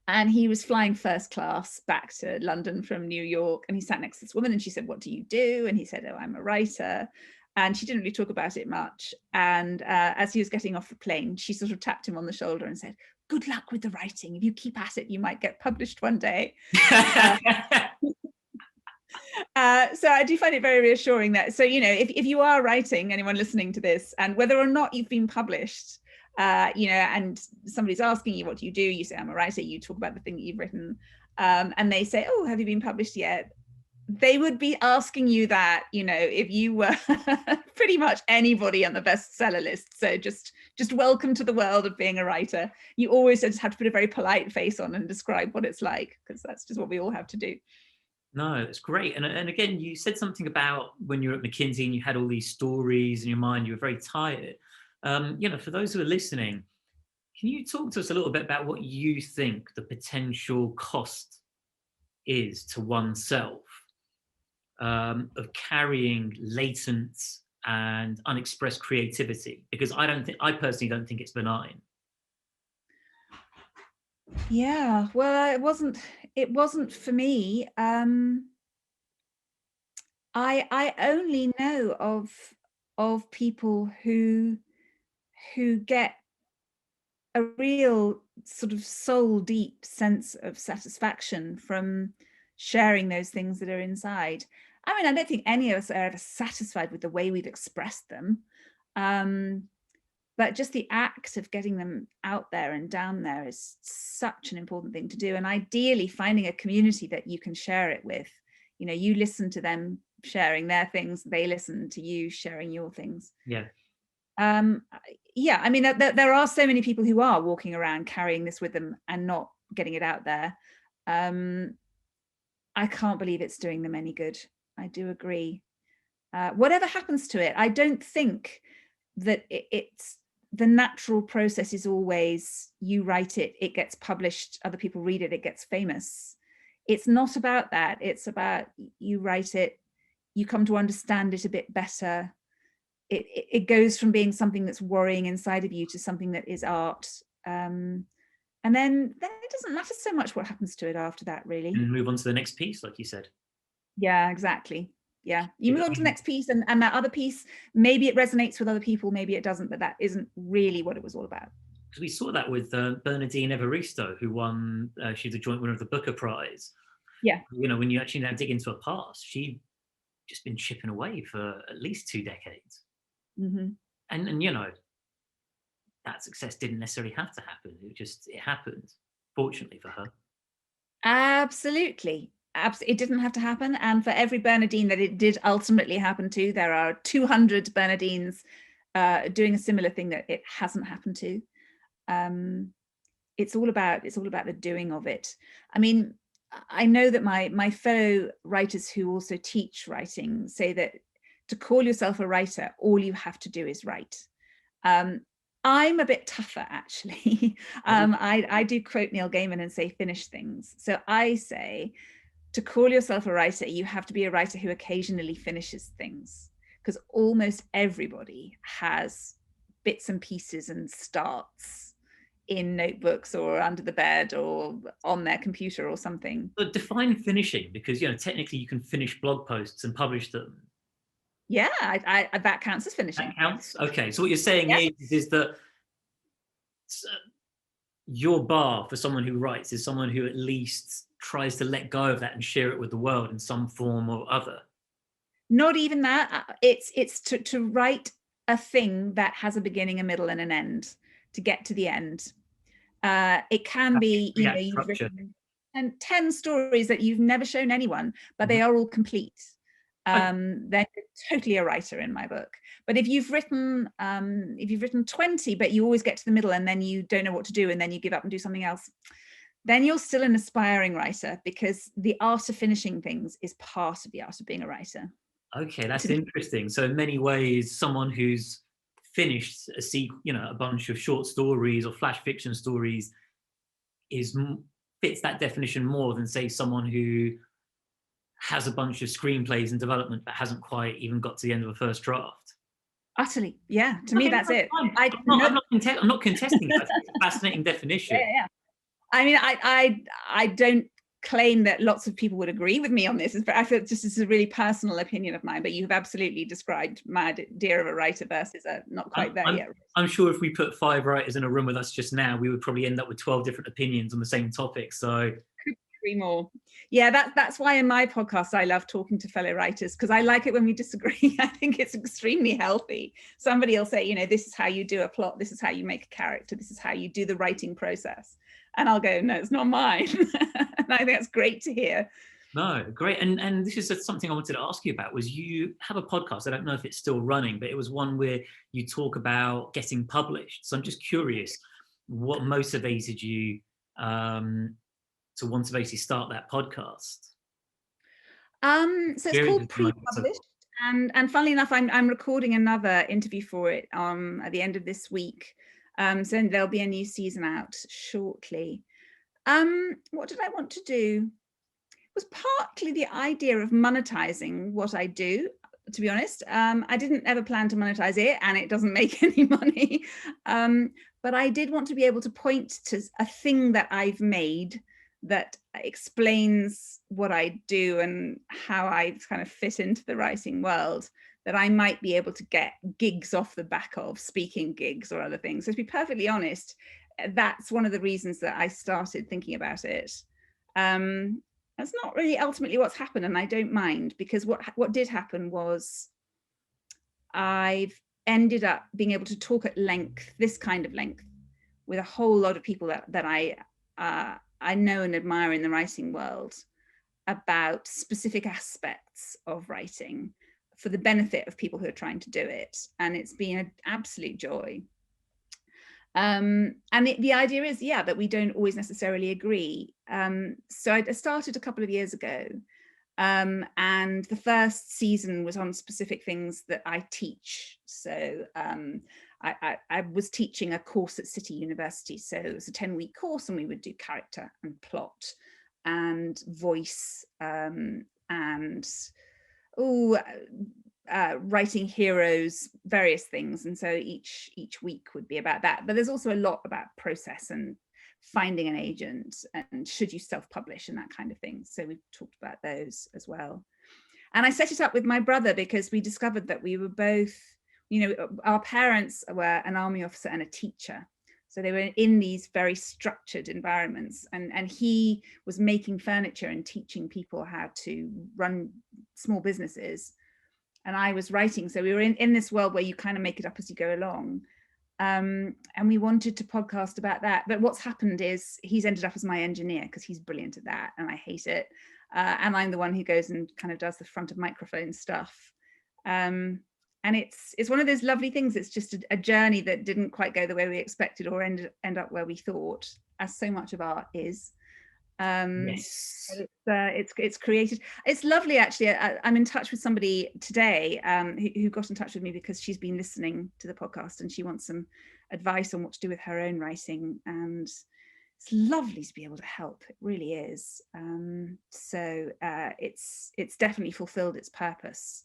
And he was flying first class back to London from New York, and he sat next to this woman, and she said, what do you do? And he said, oh, I'm a writer. And she didn't really talk about it much. And as he was getting off the plane, she sort of tapped him on the shoulder and said, good luck with the writing. If you keep at it, you might get published one day. So I do find it very reassuring that, so, if you are writing, anyone listening to this, and whether or not you've been published, and somebody's asking you, what do you do? You say, I'm a writer. You talk about the thing that you've written. And they say, oh, have you been published yet? They would be asking you that, if you were pretty much anybody on the bestseller list. So just welcome to the world of being a writer. You always just have to put a very polite face on and describe what it's like, because that's just what we all have to do. No, it's great. And again, you said something about when you were at McKinsey and you had all these stories in your mind, you were very tired. For those who are listening, can you talk to us a little bit about what you think the potential cost is to oneself of carrying latent and unexpressed creativity? Because I personally don't think it's benign. Yeah, well, it wasn't for me. I only know of people who get a real sort of soul deep sense of satisfaction from sharing those things that are inside. I mean, I don't think any of us are ever satisfied with the way we've expressed them. But just the act of getting them out there and down there is such an important thing to do. And ideally finding a community that you can share it with. You listen to them sharing their things, they listen to you sharing your things. Yeah. Yeah, I mean, there are so many people who are walking around carrying this with them and not getting it out there. I can't believe it's doing them any good. I do agree. Whatever happens to it, I don't think that it's the natural process is always you write it, it gets published, other people read it, it gets famous. It's not about that. It's about you write it, you come to understand it a bit better. It goes from being something that's worrying inside of you to something that is art. And then it doesn't matter so much what happens to it after that, really. And move on to the next piece, like you said. Yeah, exactly. Yeah, you move on to the next piece, and that other piece, maybe it resonates with other people, maybe it doesn't, but that isn't really what it was all about. Because we saw that with Bernardine Evaristo, who won, she's a joint winner of the Booker Prize. Yeah. When you actually now dig into her past, she'd just been chipping away for at least 2 decades. Mm-hmm. And that success didn't necessarily have to happen. It happened, fortunately for her. Absolutely. It didn't have to happen. And for every Bernardine that it did ultimately happen to, there are 200 Bernardines doing a similar thing that it hasn't happened to. It's all about the doing of it. I mean, I know that my fellow writers who also teach writing say that to call yourself a writer, all you have to do is write. I'm a bit tougher, actually. I do quote Neil Gaiman and say finish things. So I say, to call yourself a writer, you have to be a writer who occasionally finishes things, because almost everybody has bits and pieces and starts in notebooks or under the bed or on their computer or something. But define finishing, because technically you can finish blog posts and publish them. Yeah, that counts as finishing. That counts. Okay, so what you're saying Yeah. is that your bar for someone who writes is someone who at least tries to let go of that and share it with the world in some form or other. Not even that. It's to write a thing that has a beginning, a middle, and an end to get to the end. It can be, you've written 10 stories that you've never shown anyone, but they are all complete. Then you're totally a writer in my book. But if you've written 20, but you always get to the middle and then you don't know what to do and then you give up and do something else, then you're still an aspiring writer, because the art of finishing things is part of the art of being a writer. Okay, that's interesting. So in many ways, someone who's finished a bunch of short stories or flash fiction stories fits that definition more than, say, someone who has a bunch of screenplays in development but hasn't quite even got to the end of a first draft. Utterly, yeah. To me, that's it. I'm not contesting that. It's a fascinating definition. Yeah. I mean, I don't claim that lots of people would agree with me on this. I feel just it's a really personal opinion of mine, but you've absolutely described my idea of a writer versus a not quite there yet. I'm sure if we put 5 writers in a room with us just now, we would probably end up with 12 different opinions on the same topic. So couldn't agree more. Yeah, that's why in my podcast I love talking to fellow writers, because I like it when we disagree. I think it's extremely healthy. Somebody will say, this is how you do a plot, this is how you make a character, this is how you do the writing process. And I'll go, no, it's not mine. And I think that's great to hear. No, great. And this is something I wanted to ask you about, was you have a podcast. I don't know if it's still running, but it was one where you talk about getting published. So I'm just curious, what motivated you to want to basically start that podcast? So it's called Pre-Published. And funnily enough, I'm recording another interview for it at the end of this week. So there'll be a new season out shortly. What did I want to do? It was partly the idea of monetizing what I do, to be honest. I didn't ever plan to monetize it, and it doesn't make any money. But I did want to be able to point to a thing that I've made that explains what I do and how I kind of fit into the writing world, that I might be able to get gigs off the back of, speaking gigs or other things. So to be perfectly honest, that's one of the reasons that I started thinking about it. That's not really ultimately what's happened, and I don't mind, because what did happen was I've ended up being able to talk at length, this kind of length, with a whole lot of people that I know and admire in the writing world, about specific aspects of writing for the benefit of people who are trying to do it. And it's been an absolute joy. And the idea is, that we don't always necessarily agree. So I started a couple of years ago, and the first season was on specific things that I teach. So I was teaching a course at City University. So it was a 10-week course, and we would do character and plot and voice and writing heroes, various things. And so each week would be about that. But there's also a lot about process and finding an agent and should you self-publish and that kind of thing. So we've talked about those as well. And I set it up with my brother because we discovered that we were both, our parents were an army officer and a teacher. So they were in these very structured environments, and he was making furniture and teaching people how to run small businesses. And I was writing. So we were in this world where you kind of make it up as you go along. And we wanted to podcast about that. But what's happened is he's ended up as my engineer because he's brilliant at that and I hate it. And I'm the one who goes and kind of does the front of microphone stuff. And it's one of those lovely things. It's just a journey that didn't quite go the way we expected or end up where we thought, as so much of art is. Yes. It's created. It's lovely, actually. I'm in touch with somebody today who got in touch with me because she's been listening to the podcast and she wants some advice on what to do with her own writing, and it's lovely to be able to help. It really is. So it's definitely fulfilled its purpose.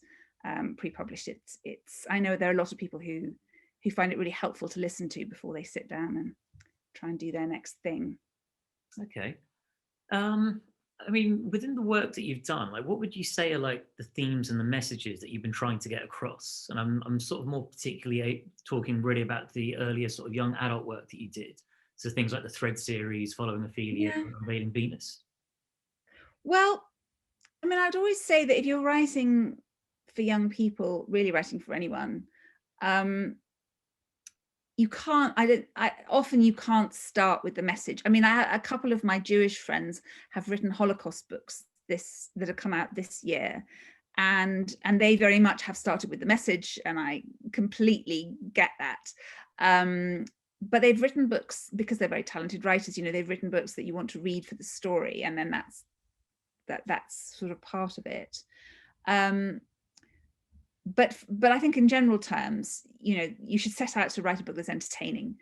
Pre-published. It's. I know there are a lot of people who find it really helpful to listen to before they sit down and try and do their next thing. Okay. I mean, within the work that you've done, like, what would you say are like the themes and the messages that you've been trying to get across? And I'm sort of more particularly talking really about the earlier sort of young adult work that you did. So things like the Thread series, Following Ophelia, Yeah. Unveiling Venus. Well, I mean, I'd always say that if you're writing for young people, really writing for anyone, you can't, often you can't start with the message. I mean, a couple of my Jewish friends have written Holocaust books that have come out this year, and they very much have started with the message, and I completely get that. But they've written books because they're very talented writers. They've written books that you want to read for the story, and then that's sort of part of it. But I think in general terms, you should set out to write a book that's entertaining.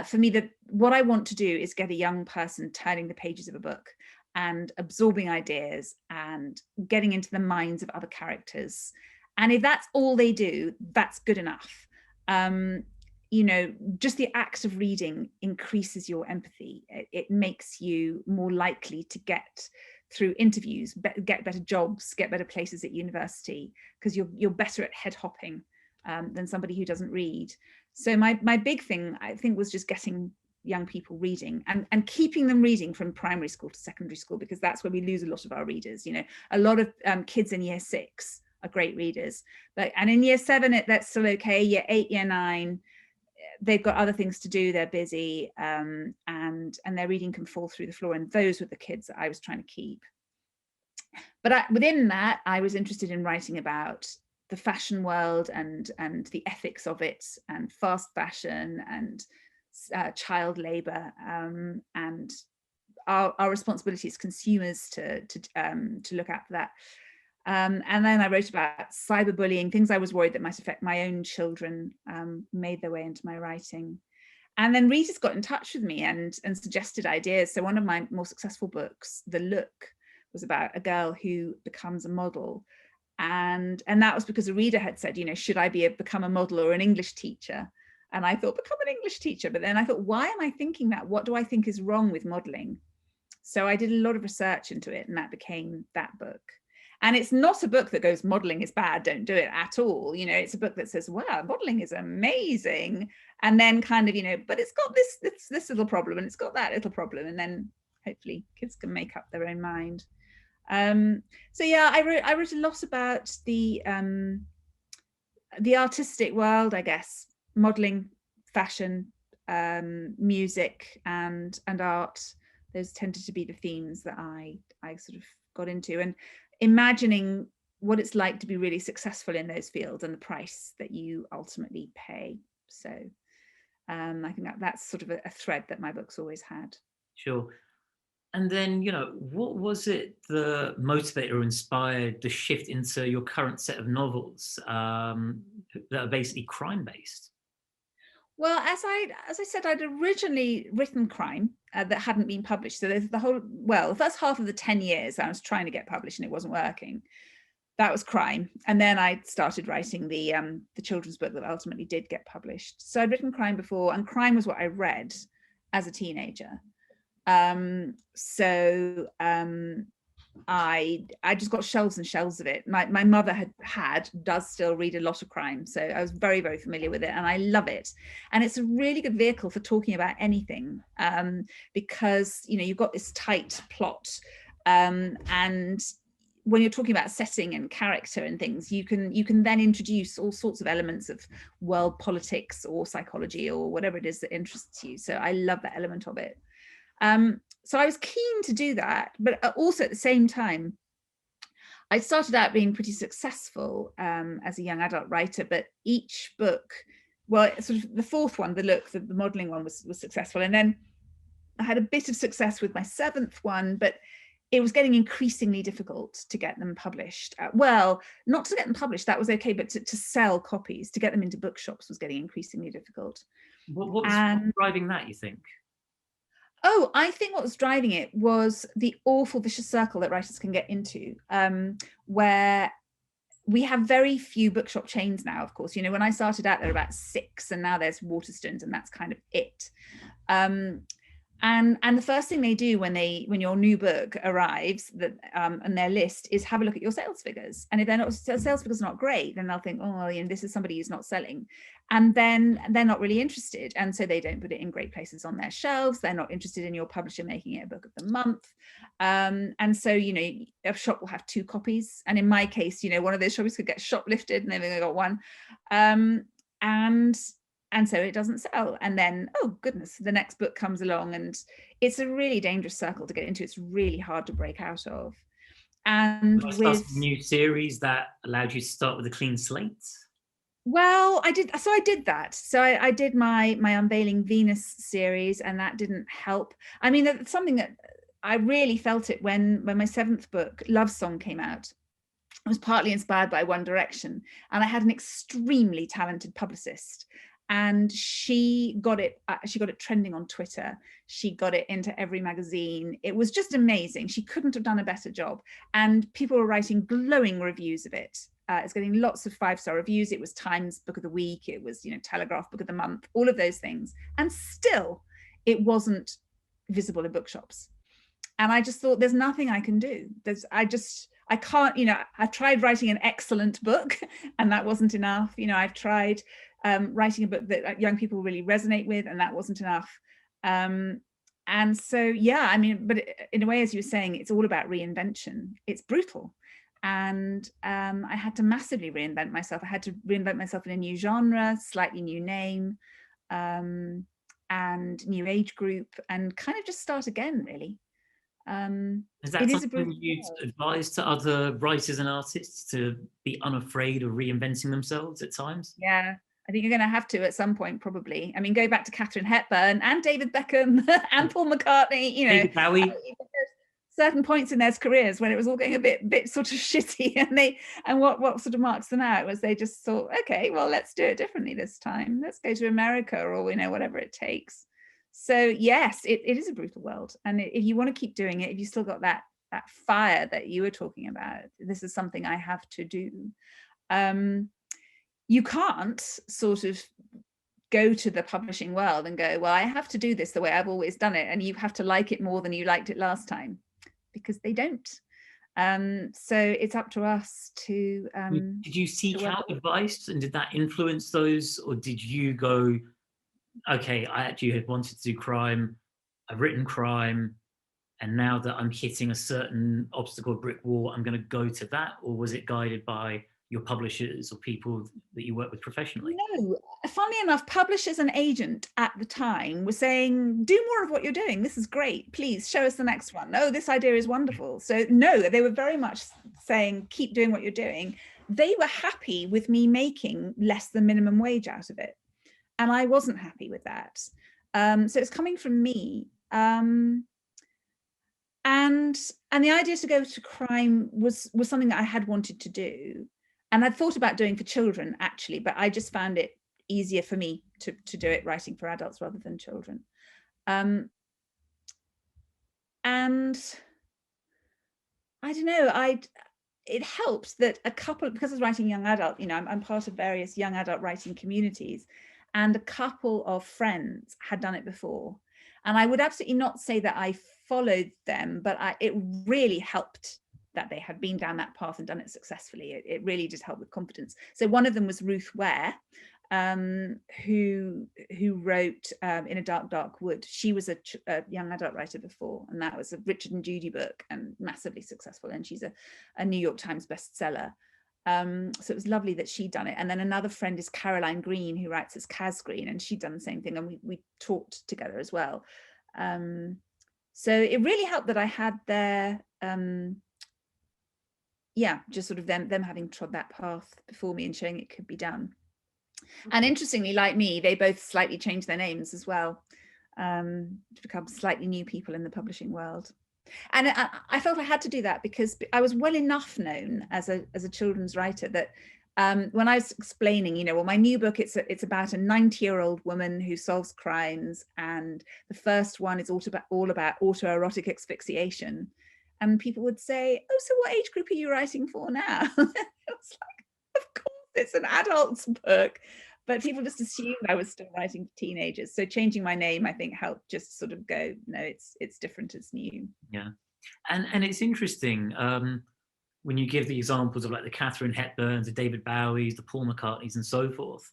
For me, what I want to do is get a young person turning the pages of a book and absorbing ideas and getting into the minds of other characters. And if that's all they do, that's good enough. Just the act of reading increases your empathy. It makes you more likely to get through interviews, get better jobs, get better places at university, because you're better at head hopping than somebody who doesn't read. So my big thing, I think, was just getting young people reading and keeping them reading from primary school to secondary school, because that's where we lose a lot of our readers. A lot of kids in year 6 are great readers, and in year 7 that's still okay. Year 8, year 9, they've got other things to do, they're busy, and their reading can fall through the floor, and those were the kids that I was trying to keep. But within that, I was interested in writing about the fashion world and the ethics of it, and fast fashion, and child labor, and our responsibility as consumers to look out for that. And then I wrote about cyberbullying, things I was worried that might affect my own children, made their way into my writing. And then readers got in touch with me and suggested ideas. So one of my more successful books, The Look, was about a girl who becomes a model. And that was because a reader had said, should I become a model or an English teacher? And I thought, become an English teacher. But then I thought, why am I thinking that? What do I think is wrong with modeling? So I did a lot of research into it, and that became that book. And it's not a book that goes, modeling is bad, don't do it at all. It's a book that says, wow, modeling is amazing. And then kind of, but it's got this little problem, and it's got that little problem. And then hopefully kids can make up their own mind. So yeah, I wrote a lot about the artistic world, I guess, modeling, fashion, music, and art. Those tended to be the themes that I sort of got into, and imagining what it's like to be really successful in those fields and the price that you ultimately pay. So I think that's sort of a thread that my books always had. Sure. And then, what was it that motivated or inspired the shift into your current set of novels that are basically crime-based? Well, as I said, I'd originally written crime that hadn't been published. So there's the first half of the 10 years I was trying to get published and it wasn't working. That was crime. And then I started writing the children's book that ultimately did get published. So I'd written crime before, and crime was what I read as a teenager. I just got shelves and shelves of it. My mother does still read a lot of crime, so I was very, very familiar with it, and I love it. And it's a really good vehicle for talking about anything, because you've got this tight plot, and when you're talking about setting and character and things, you can then introduce all sorts of elements of world politics or psychology or whatever it is that interests you. So I love that element of it. So I was keen to do that, but also at the same time, I started out being pretty successful as a young adult writer, but each book, well, sort of the fourth one, The Look, the modeling one was successful. And then I had a bit of success with my 7th one, but it was getting increasingly difficult to get them published. Well, not to get them published, that was okay, but to sell copies, to get them into bookshops was getting increasingly difficult. What's driving that, you think? Oh, I think what was driving it was the awful vicious circle that writers can get into, where we have very few bookshop chains now, of course. You know, when I started out, there were about 6, and now there's Waterstones, and that's kind of it. And the first thing they do when your new book arrives, that on their list, is have a look at your sales figures. And if sales figures are not great, then they'll think, oh, well, you know, this is somebody who's not selling, and then they're not really interested, and so they don't put it in great places on their shelves. They're not interested in your publisher making it a book of the month, and so, you know, a shop will have 2 copies, and in my case, you know, one of those copies could get shoplifted, and they've only got 1, and so it doesn't sell. And then, oh goodness, the next book comes along, and it's a really dangerous circle to get into. It's really hard to break out of. And with a new series that allowed you to start with a clean slate. Well, I did that. So I did my Unveiling Venus series, and that didn't help. I mean, that's something that I really felt it when my 7th book, Love Song, came out. I was partly inspired by One Direction, and I had an extremely talented publicist. And she got it trending on Twitter. She got it into every magazine. It was just amazing. She couldn't have done a better job. And people were writing glowing reviews of it. It's getting lots of 5-star reviews. It was Times Book of the Week. It was, you know, Telegraph Book of the Month, all of those things. And still, it wasn't visible in bookshops. And I just thought, there's nothing I can do. I can't, you know, I've tried writing an excellent book, and that wasn't enough. You know, I've tried writing a book that young people really resonate with, and that wasn't enough. And so, yeah, I mean, but in a way, as you were saying, it's all about reinvention. It's brutal. And I had to massively reinvent myself. I had to reinvent myself in a new genre, slightly new name, and new age group, and kind of just start again, really. Is that something you'd advise to other writers and artists, to be unafraid of reinventing themselves at times? Yeah, I think you're going to have to at some point, probably. I mean, go back to Katharine Hepburn and David Beckham and Paul McCartney, you know. David Bowie. Certain points in their careers when it was all getting a bit sort of shitty, and what sort of marks them out was they just thought, okay, well, let's do it differently this time. Let's go to America, or, you know, whatever it takes. So yes, it is a brutal world, and if you want to keep doing it, if you still got that fire that you were talking about, this is something I have to do. You can't sort of go to the publishing world and go, well, I have to do this the way I've always done it, and you have to like it more than you liked it last time, because they don't. So it's up to us to did you seek out advice, and did that influence those, or did you go, okay, I actually had wanted to do crime, I've written crime, and now that I'm hitting a certain obstacle, brick wall, I'm going to go to that? Or was it guided by your publishers or people that you work with professionally? No, funnily enough, publishers and agent at the time were saying, do more of what you're doing. This is great. Please show us the next one. Oh, this idea is wonderful. So no, they were very much saying, keep doing what you're doing. They were happy with me making less than minimum wage out of it. And I wasn't happy with that. So it's coming from me. And the idea to go to crime was something that I had wanted to do. And I'd thought about doing for children, actually, but I just found it easier for me to do it writing for adults rather than children. And I don't know, it helped that because I was writing young adult, you know, I'm part of various young adult writing communities, and a couple of friends had done it before. And I would absolutely not say that I followed them, but it really helped that they had been down that path and done it successfully. It really did help with confidence. So one of them was Ruth Ware, who wrote In a Dark, Dark Wood. She was a young adult writer before, and that was a Richard and Judy book, and massively successful. And she's a New York Times bestseller. So it was lovely that she'd done it. And then another friend is Caroline Green, who writes as Kaz Green, and she'd done the same thing, and we talked together as well. So it really helped that I had their just sort of them having trod that path before me and showing it could be done. And interestingly, like me, they both slightly changed their names as well. to become slightly new people in the publishing world. And I felt I had to do that because I was well enough known as a children's writer that when I was explaining, you know, well, my new book, it's about a 90-year-old woman who solves crimes, and the first one is all about autoerotic asphyxiation. And people would say, oh, so what age group are you writing for now? It was like, of course, it's an adult's book. But people just assumed I was still writing for teenagers. So changing my name, I think, helped just sort of go, no, it's different, it's new. Yeah. And it's interesting when you give the examples of like the Catherine Hepburns, the David Bowies, the Paul McCartneys, and so forth,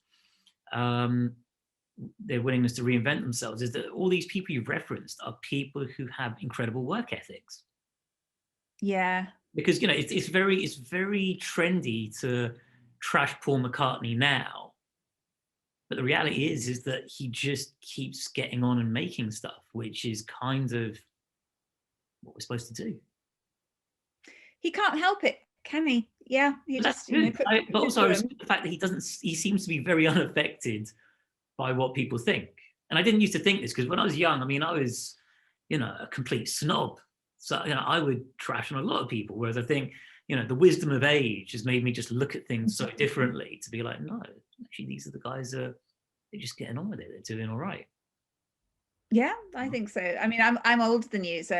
their willingness to reinvent themselves, is that all these people you've referenced are people who have incredible work ethics. Yeah. Because, you know, it's very trendy to trash Paul McCartney now, but the reality is that he just keeps getting on and making stuff, which is kind of what we're supposed to do. He can't help it, can he? Yeah, he just, you know, but also I respect the fact that he seems to be very unaffected by what people think. And I didn't used to think this, because when I was young, I mean, I was, you know, a complete snob. So, you know, I would trash on a lot of people, whereas I think, you know, the wisdom of age has made me just look at things so differently, to be like, no, actually, these are the guys that they're just getting on with it. They're doing all right. Yeah, I think so. I mean, I'm older than you, so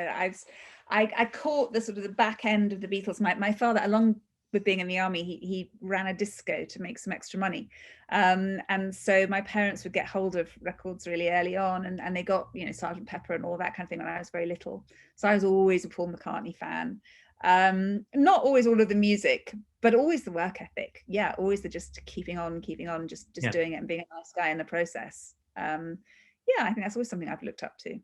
I caught the sort of the back end of the Beatles. My father, along with being in the army, he ran a disco to make some extra money, and so my parents would get hold of records really early on, and they got, you know, Sergeant Pepper and all that kind of thing when I was very little. So I was always a Paul McCartney fan. Not always all of the music, but always the work ethic. Yeah, always the just keeping on, just doing it and being a nice guy in the process. Yeah, I think that's always something I've looked up to.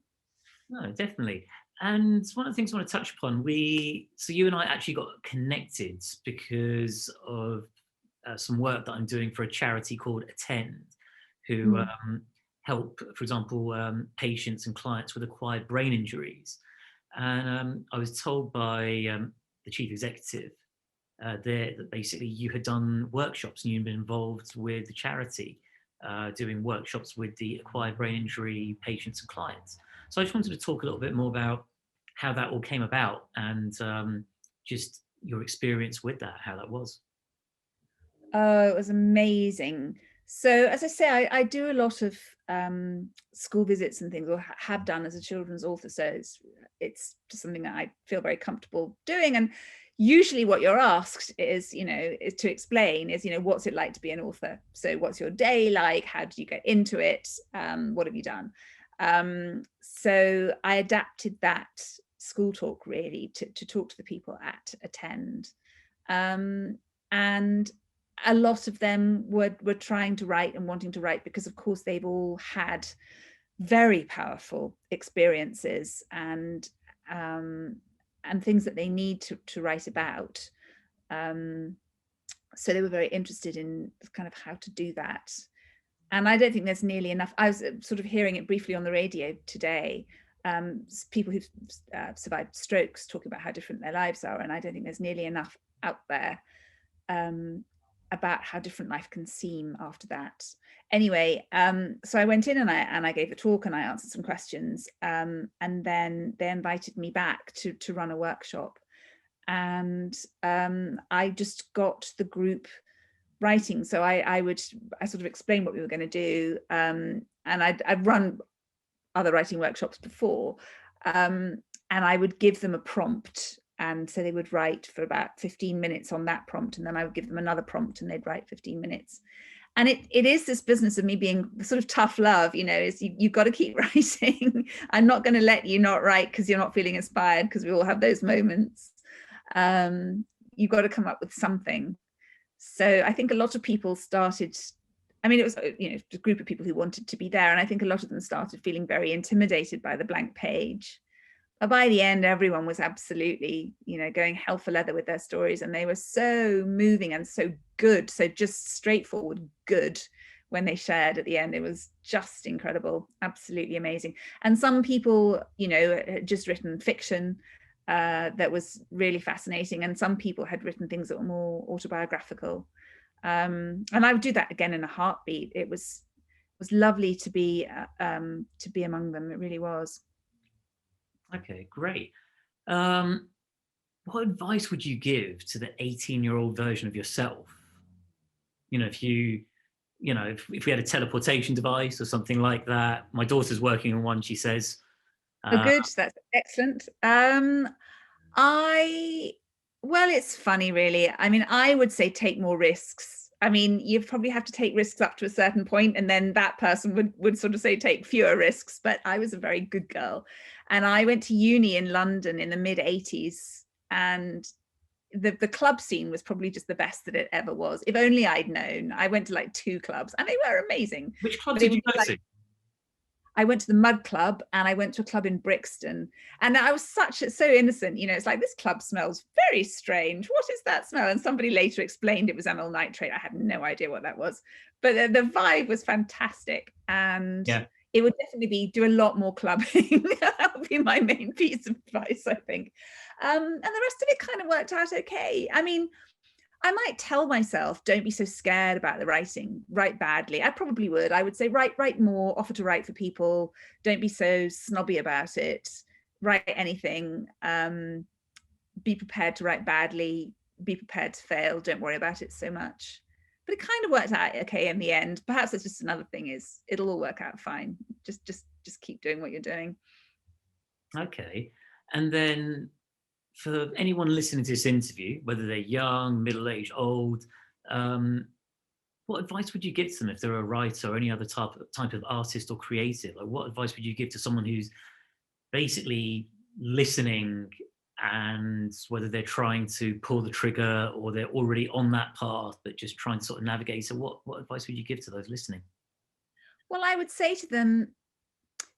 No, definitely. And one of the things I want to touch upon, so you and I actually got connected because of some work that I'm doing for a charity called Attend, who help, for example, patients and clients with acquired brain injuries. And I was told by the chief executive there that basically you had done workshops and you'd been involved with the charity, doing workshops with the acquired brain injury patients and clients. So I just wanted to talk a little bit more about how that all came about, and just your experience with that, how that was. Oh, it was amazing. So as I say, I do a lot of school visits and things, or have done as a children's author. So it's just something that I feel very comfortable doing. And usually what you're asked is, you know, is to explain is, you know, what's it like to be an author? So what's your day like? How did you get into it? What have you done? So I adapted that school talk really to talk to the people at Attend. And a lot of them were trying to write and wanting to write because, of course, they've all had very powerful experiences and things that they need to write about. So they were very interested in kind of how to do that. And I don't think there's nearly enough. I was sort of hearing it briefly on the radio today, people who've survived strokes talking about how different their lives are. And I don't think there's nearly enough out there about how different life can seem after that. Anyway, so I went in and I gave a talk and I answered some questions, and then they invited me back to run a workshop, and I just got the group writing. So I sort of explained what we were going to do, and I'd run other writing workshops before, and I would give them a prompt. And so they would write for about 15 minutes on that prompt, and then I would give them another prompt and they'd write 15 minutes. And it is this business of me being sort of tough love, you know, is you've got to keep writing. I'm not going to let you not write because you're not feeling inspired, because we all have those moments. You've got to come up with something. So I think a lot of people started, I mean, it was, you know, a group of people who wanted to be there. And I think a lot of them started feeling very intimidated by the blank page. But by the end, everyone was absolutely, you know, going hell for leather with their stories. And they were so moving and so good. So just straightforward good when they shared at the end. It was just incredible. Absolutely amazing. And some people, you know, had just written fiction that was really fascinating. And some people had written things that were more autobiographical. And I would do that again in a heartbeat. It was was lovely to be among them. It really was. Okay, great. What advice would you give to the 18-year-old version of yourself? If if we had a teleportation device or something like that. My daughter's working on one, she says. Oh, Uh, good. That's excellent. I Well, it's funny, really. I mean, I would say take more risks. I mean, you probably have to take risks up to a certain point, and then that person would sort of say take fewer risks. But I was a very good girl, and I went to uni in London in the mid-80s, and the club scene was probably just the best that it ever was. If only I'd known. I went to like 2 clubs, and they were amazing. which club But it did was you go like to? I went to the Mud Club and I went to a club in Brixton. And I was so innocent, it's like, this club smells very strange. What is that smell? And somebody later explained it was amyl nitrate. I had no idea what that was. But the vibe was fantastic. And Yeah. it would definitely be do a lot more clubbing. That would be my main piece of advice, I think. And the rest of it kind of worked out okay. I mean, I might tell myself, don't be so scared about the writing, write badly. I probably would. I would say, write more, offer to write for people. Don't be so snobby about it. Write anything. Be prepared to write badly. Be prepared to fail. Don't worry about it so much. But it kind of worked out okay in the end. Perhaps that's just another thing, is it'll all work out fine. Just keep doing what you're doing. Okay. And then for anyone listening to this interview, whether they're young, middle-aged, old, what advice would you give to them if they're a writer or any other type of artist or creative? Like, what advice would you give to someone who's basically listening, and whether they're trying to pull the trigger or they're already on that path, but just trying to sort of navigate? So what advice would you give to those listening? Well, I would say to them,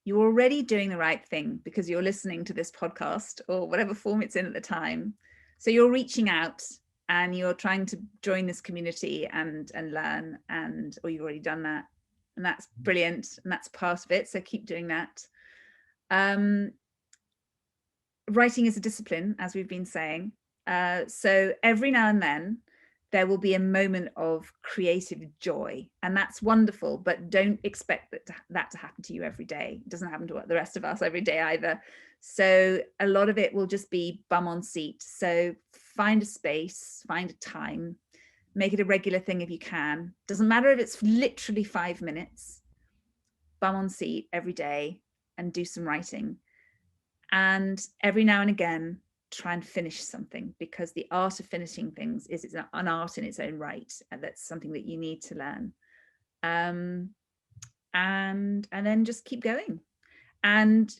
you're already doing the right thing because you're listening to this podcast or whatever form it's in at the time. So you're reaching out and you're trying to join this community and learn, or you've already done that. And that's brilliant. And that's part of it. So keep doing that. Writing is a discipline, as we've been saying. So every now and then, there will be a moment of creative joy, and that's wonderful, but don't expect that to happen to you every day. It doesn't happen to the rest of us every day either. So a lot of it will just be bum on seat. So find a space, find a time, make it a regular thing if you can. Doesn't matter if it's literally 5 minutes, bum on seat every day and do some writing. And every now and again, try and finish something, because the art of finishing things is an art in its own right, and that's something that you need to learn. And then just keep going. And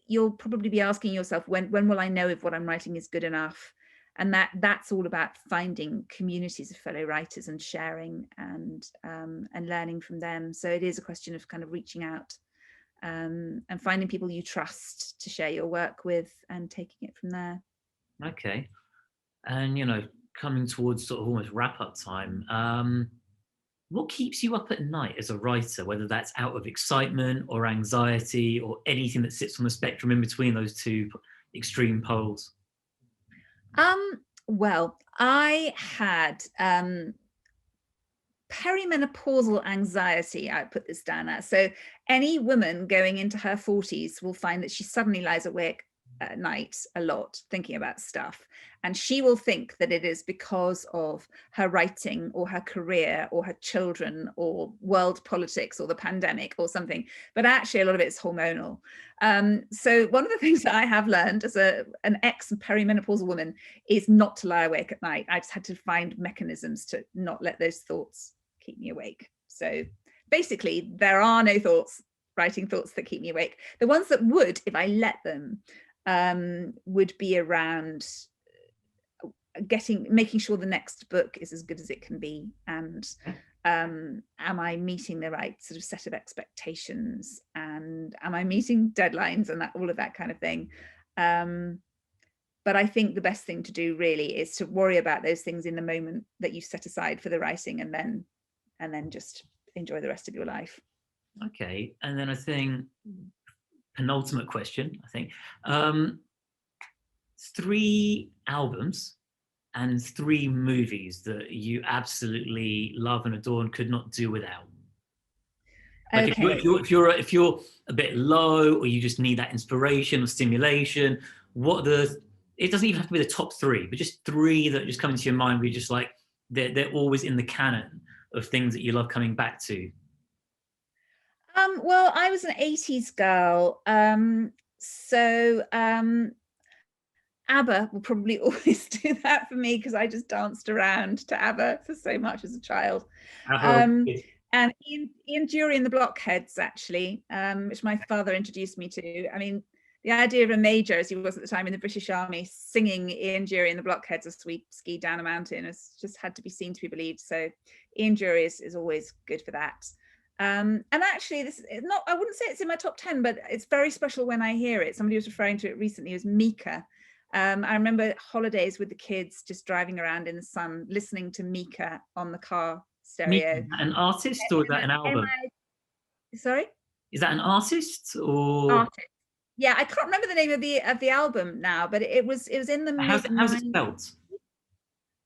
you'll probably be asking yourself, when will I know if what I'm writing is good enough? And that's all about finding communities of fellow writers and sharing and learning from them. So it is a question of kind of reaching out and finding people you trust to share your work with and taking it from there. Okay. And coming towards sort of almost wrap-up time, what keeps you up at night as a writer, whether that's out of excitement or anxiety or anything that sits on the spectrum in between those two extreme poles? Well, I had perimenopausal anxiety, I put this down as. So any woman going into her 40s will find that she suddenly lies awake at night a lot thinking about stuff, and she will think that it is because of her writing or her career or her children or world politics or the pandemic or something, but actually a lot of it is hormonal. So one of the things that I have learned as an ex-perimenopausal woman is not to lie awake at night. I just had to find mechanisms to not let those thoughts keep me awake. So basically, there are no writing thoughts that keep me awake. The ones that would, if I let them, would be around making sure the next book is as good as it can be, and am I meeting the right sort of set of expectations, and am I meeting deadlines, and all of that kind of thing. But I think the best thing to do really is to worry about those things in the moment that you set aside for the writing, and then just enjoy the rest of your life. Okay. And then I think penultimate question, I think. 3 albums and 3 movies that you absolutely love and adore and could not do without. Like Okay. if you're a bit low, or you just need that inspiration or stimulation, what are the, it doesn't even have to be the top three, but just three that just come into your mind where you're just like, they're always in the canon of things that you love coming back to. Well, I was an 80s girl. So ABBA will probably always do that for me because I just danced around to ABBA for so much as a child. Um, and Ian Dury and the Blockheads, actually, which my father introduced me to. I mean, the idea of a major, as he was at the time in the British Army, singing Ian Dury and the Blockheads as we ski down a mountain has just had to be seen to be believed. So Ian Dury is always good for that. And actually, this is not, I wouldn't say it's in my top 10, but it's very special when I hear it. Somebody was referring to it recently as Mika. I remember holidays with the kids just driving around in the sun, listening to Mika on the car stereo. An artist, or is that an album? Sorry? Is that an artist or Artist. Yeah, I can't remember the name of the album now, but it was in the how's it spelled?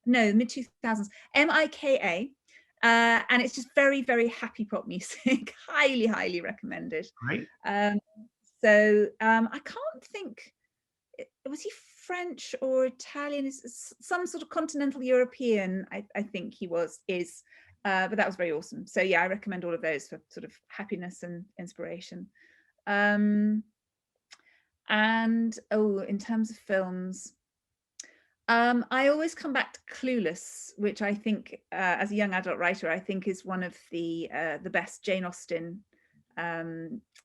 No, mid 2000s. Mika. And it's just very, very happy pop music. Highly, highly recommended. Right. So I can't think, was he French or Italian? Some sort of continental European, I think he is. But that was very awesome. So yeah, I recommend all of those for sort of happiness and inspiration. And in terms of films, I always come back to Clueless, which I think, as a young adult writer, I think is one of the best Jane Austen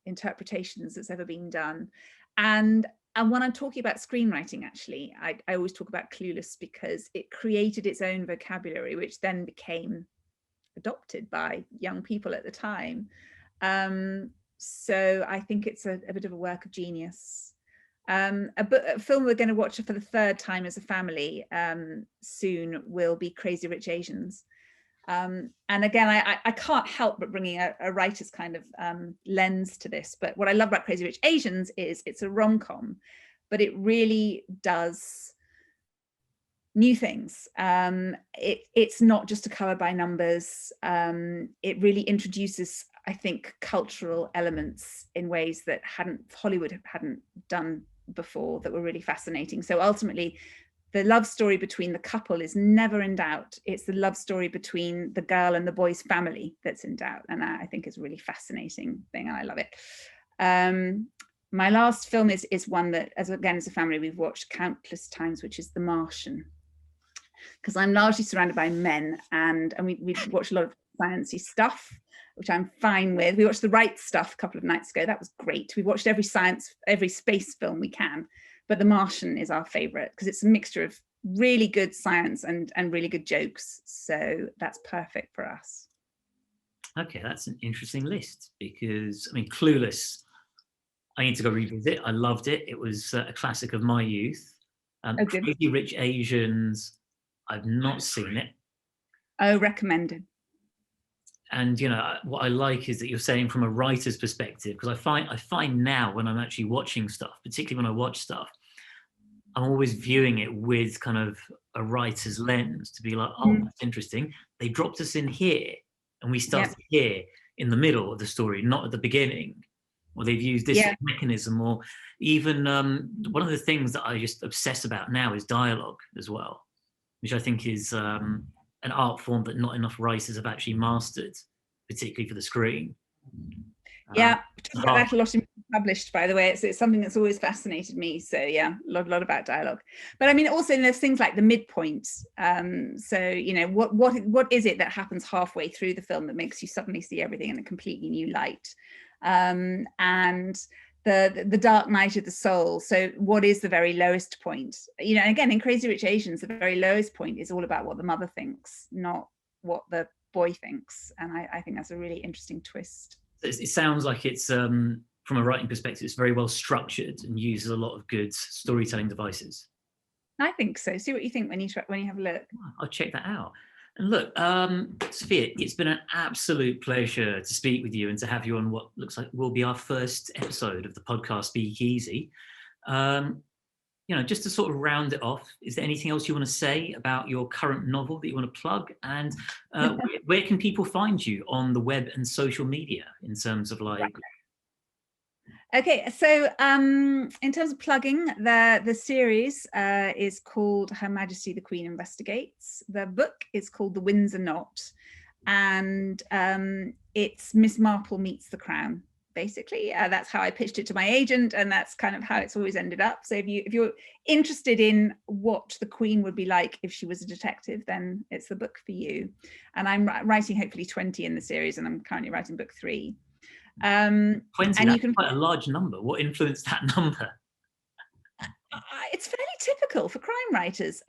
interpretations that's ever been done. And when I'm talking about screenwriting, actually, I always talk about Clueless because it created its own vocabulary, which then became adopted by young people at the time. So I think it's a bit of a work of genius. A film we're going to watch for the third time as a family soon will be Crazy Rich Asians. And again, I can't help but bringing a writer's kind of lens to this. But what I love about Crazy Rich Asians is it's a rom-com, but it really does new things. It's not just a color by numbers. It really introduces, I think, cultural elements in ways that Hollywood hadn't done before, that were really fascinating. So ultimately, the love story between the couple is never in doubt. It's the love story between the girl and the boy's family that's in doubt. And that, I think, is a really fascinating thing. And I love it. My last film is one that, as a family, we've watched countless times, which is The Martian. Because I'm largely surrounded by men, and we've watched a lot of sciencey stuff, which I'm fine with. We watched The Right Stuff a couple of nights ago. That was great. We watched every space film we can, but The Martian is our favorite because it's a mixture of really good science and really good jokes. So that's perfect for us. Okay, that's an interesting list because, I mean, Clueless, I need to go revisit. I loved it. It was a classic of my youth. Crazy Rich Asians, I've not seen it. Oh, recommended. And what I like is that you're saying from a writer's perspective, because I find now when I'm actually watching stuff, particularly when I watch stuff, I'm always viewing it with kind of a writer's lens to be like, oh, that's interesting. They dropped us in here, and we started here in the middle of the story, not at the beginning. Or they've used this mechanism, or even one of the things that I just obsess about now is dialogue as well, which I think is an art form that not enough writers have actually mastered, particularly for the screen. Yeah, we talk about that a lot in published, by the way. It's something that's always fascinated me. So yeah, a lot about dialogue. But I mean, also there's things like the midpoint. So what is it that happens halfway through the film that makes you suddenly see everything in a completely new light? And the dark night of the soul. So what is the very lowest point? Again, in Crazy Rich Asians, the very lowest point is all about what the mother thinks, not what the boy thinks. And I think that's a really interesting twist. It sounds like it's, from a writing perspective, it's very well structured and uses a lot of good storytelling devices. I think so. See what you think when you have a look. I'll check that out. And look, Sophia, it's been an absolute pleasure to speak with you and to have you on what looks like will be our first episode of the podcast Speak Easy. just to sort of round it off, is there anything else you want to say about your current novel that you want to plug? And where can people find you on the web and social media in terms of like? Okay, so in terms of plugging, the series is called Her Majesty the Queen Investigates. The book is called The Winds Are Not, and it's Miss Marple meets the Crown. Basically, that's how I pitched it to my agent, and that's kind of how it's always ended up. So if you're interested in what the Queen would be like if she was a detective, then it's the book for you. And I'm writing hopefully 20 in the series, and I'm currently writing book 3. 20, and you that's can quite a large number. What influenced that number? It's fairly typical for crime writers.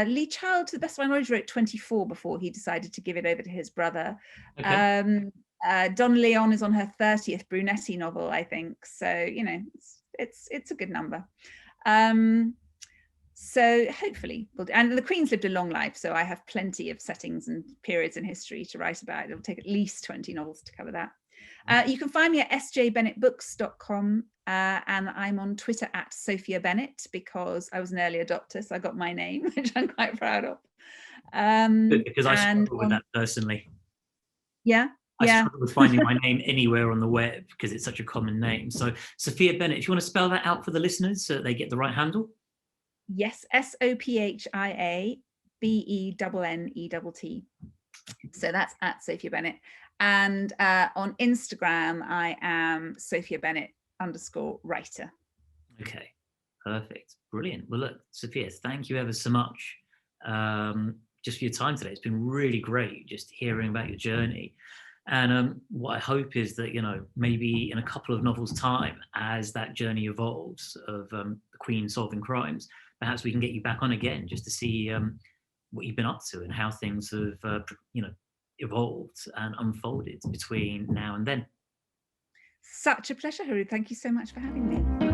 Lee Child, to the best of my knowledge, wrote 24 before he decided to give it over to his brother. Okay. Donna Leon is on her 30th Brunetti novel, I think. So, it's a good number. So hopefully, and the Queen's lived a long life, so I have plenty of settings and periods in history to write about. It'll take at least 20 novels to cover that. You can find me at sjbennettbooks.com, and I'm on Twitter at Sophia Bennett because I was an early adopter, so I got my name, which I'm quite proud of. Because I struggle with that personally. Yeah. I struggle with finding my name anywhere on the web because it's such a common name. So Sophia Bennett, if you want to spell that out for the listeners so that they get the right handle. Yes, Sophia Bennett. So that's at Sophia Bennett. And on Instagram, I am Sophia Bennett _writer. Okay, perfect. Brilliant. Well, look, Sophia, thank you ever so much just for your time today. It's been really great just hearing about your journey. And what I hope is that, maybe in a couple of novels' time, as that journey evolves of the Queen solving crimes, perhaps we can get you back on again just to see what you've been up to and how things have, evolved and unfolded between now and then. Such a pleasure, Haroon. Thank you so much for having me.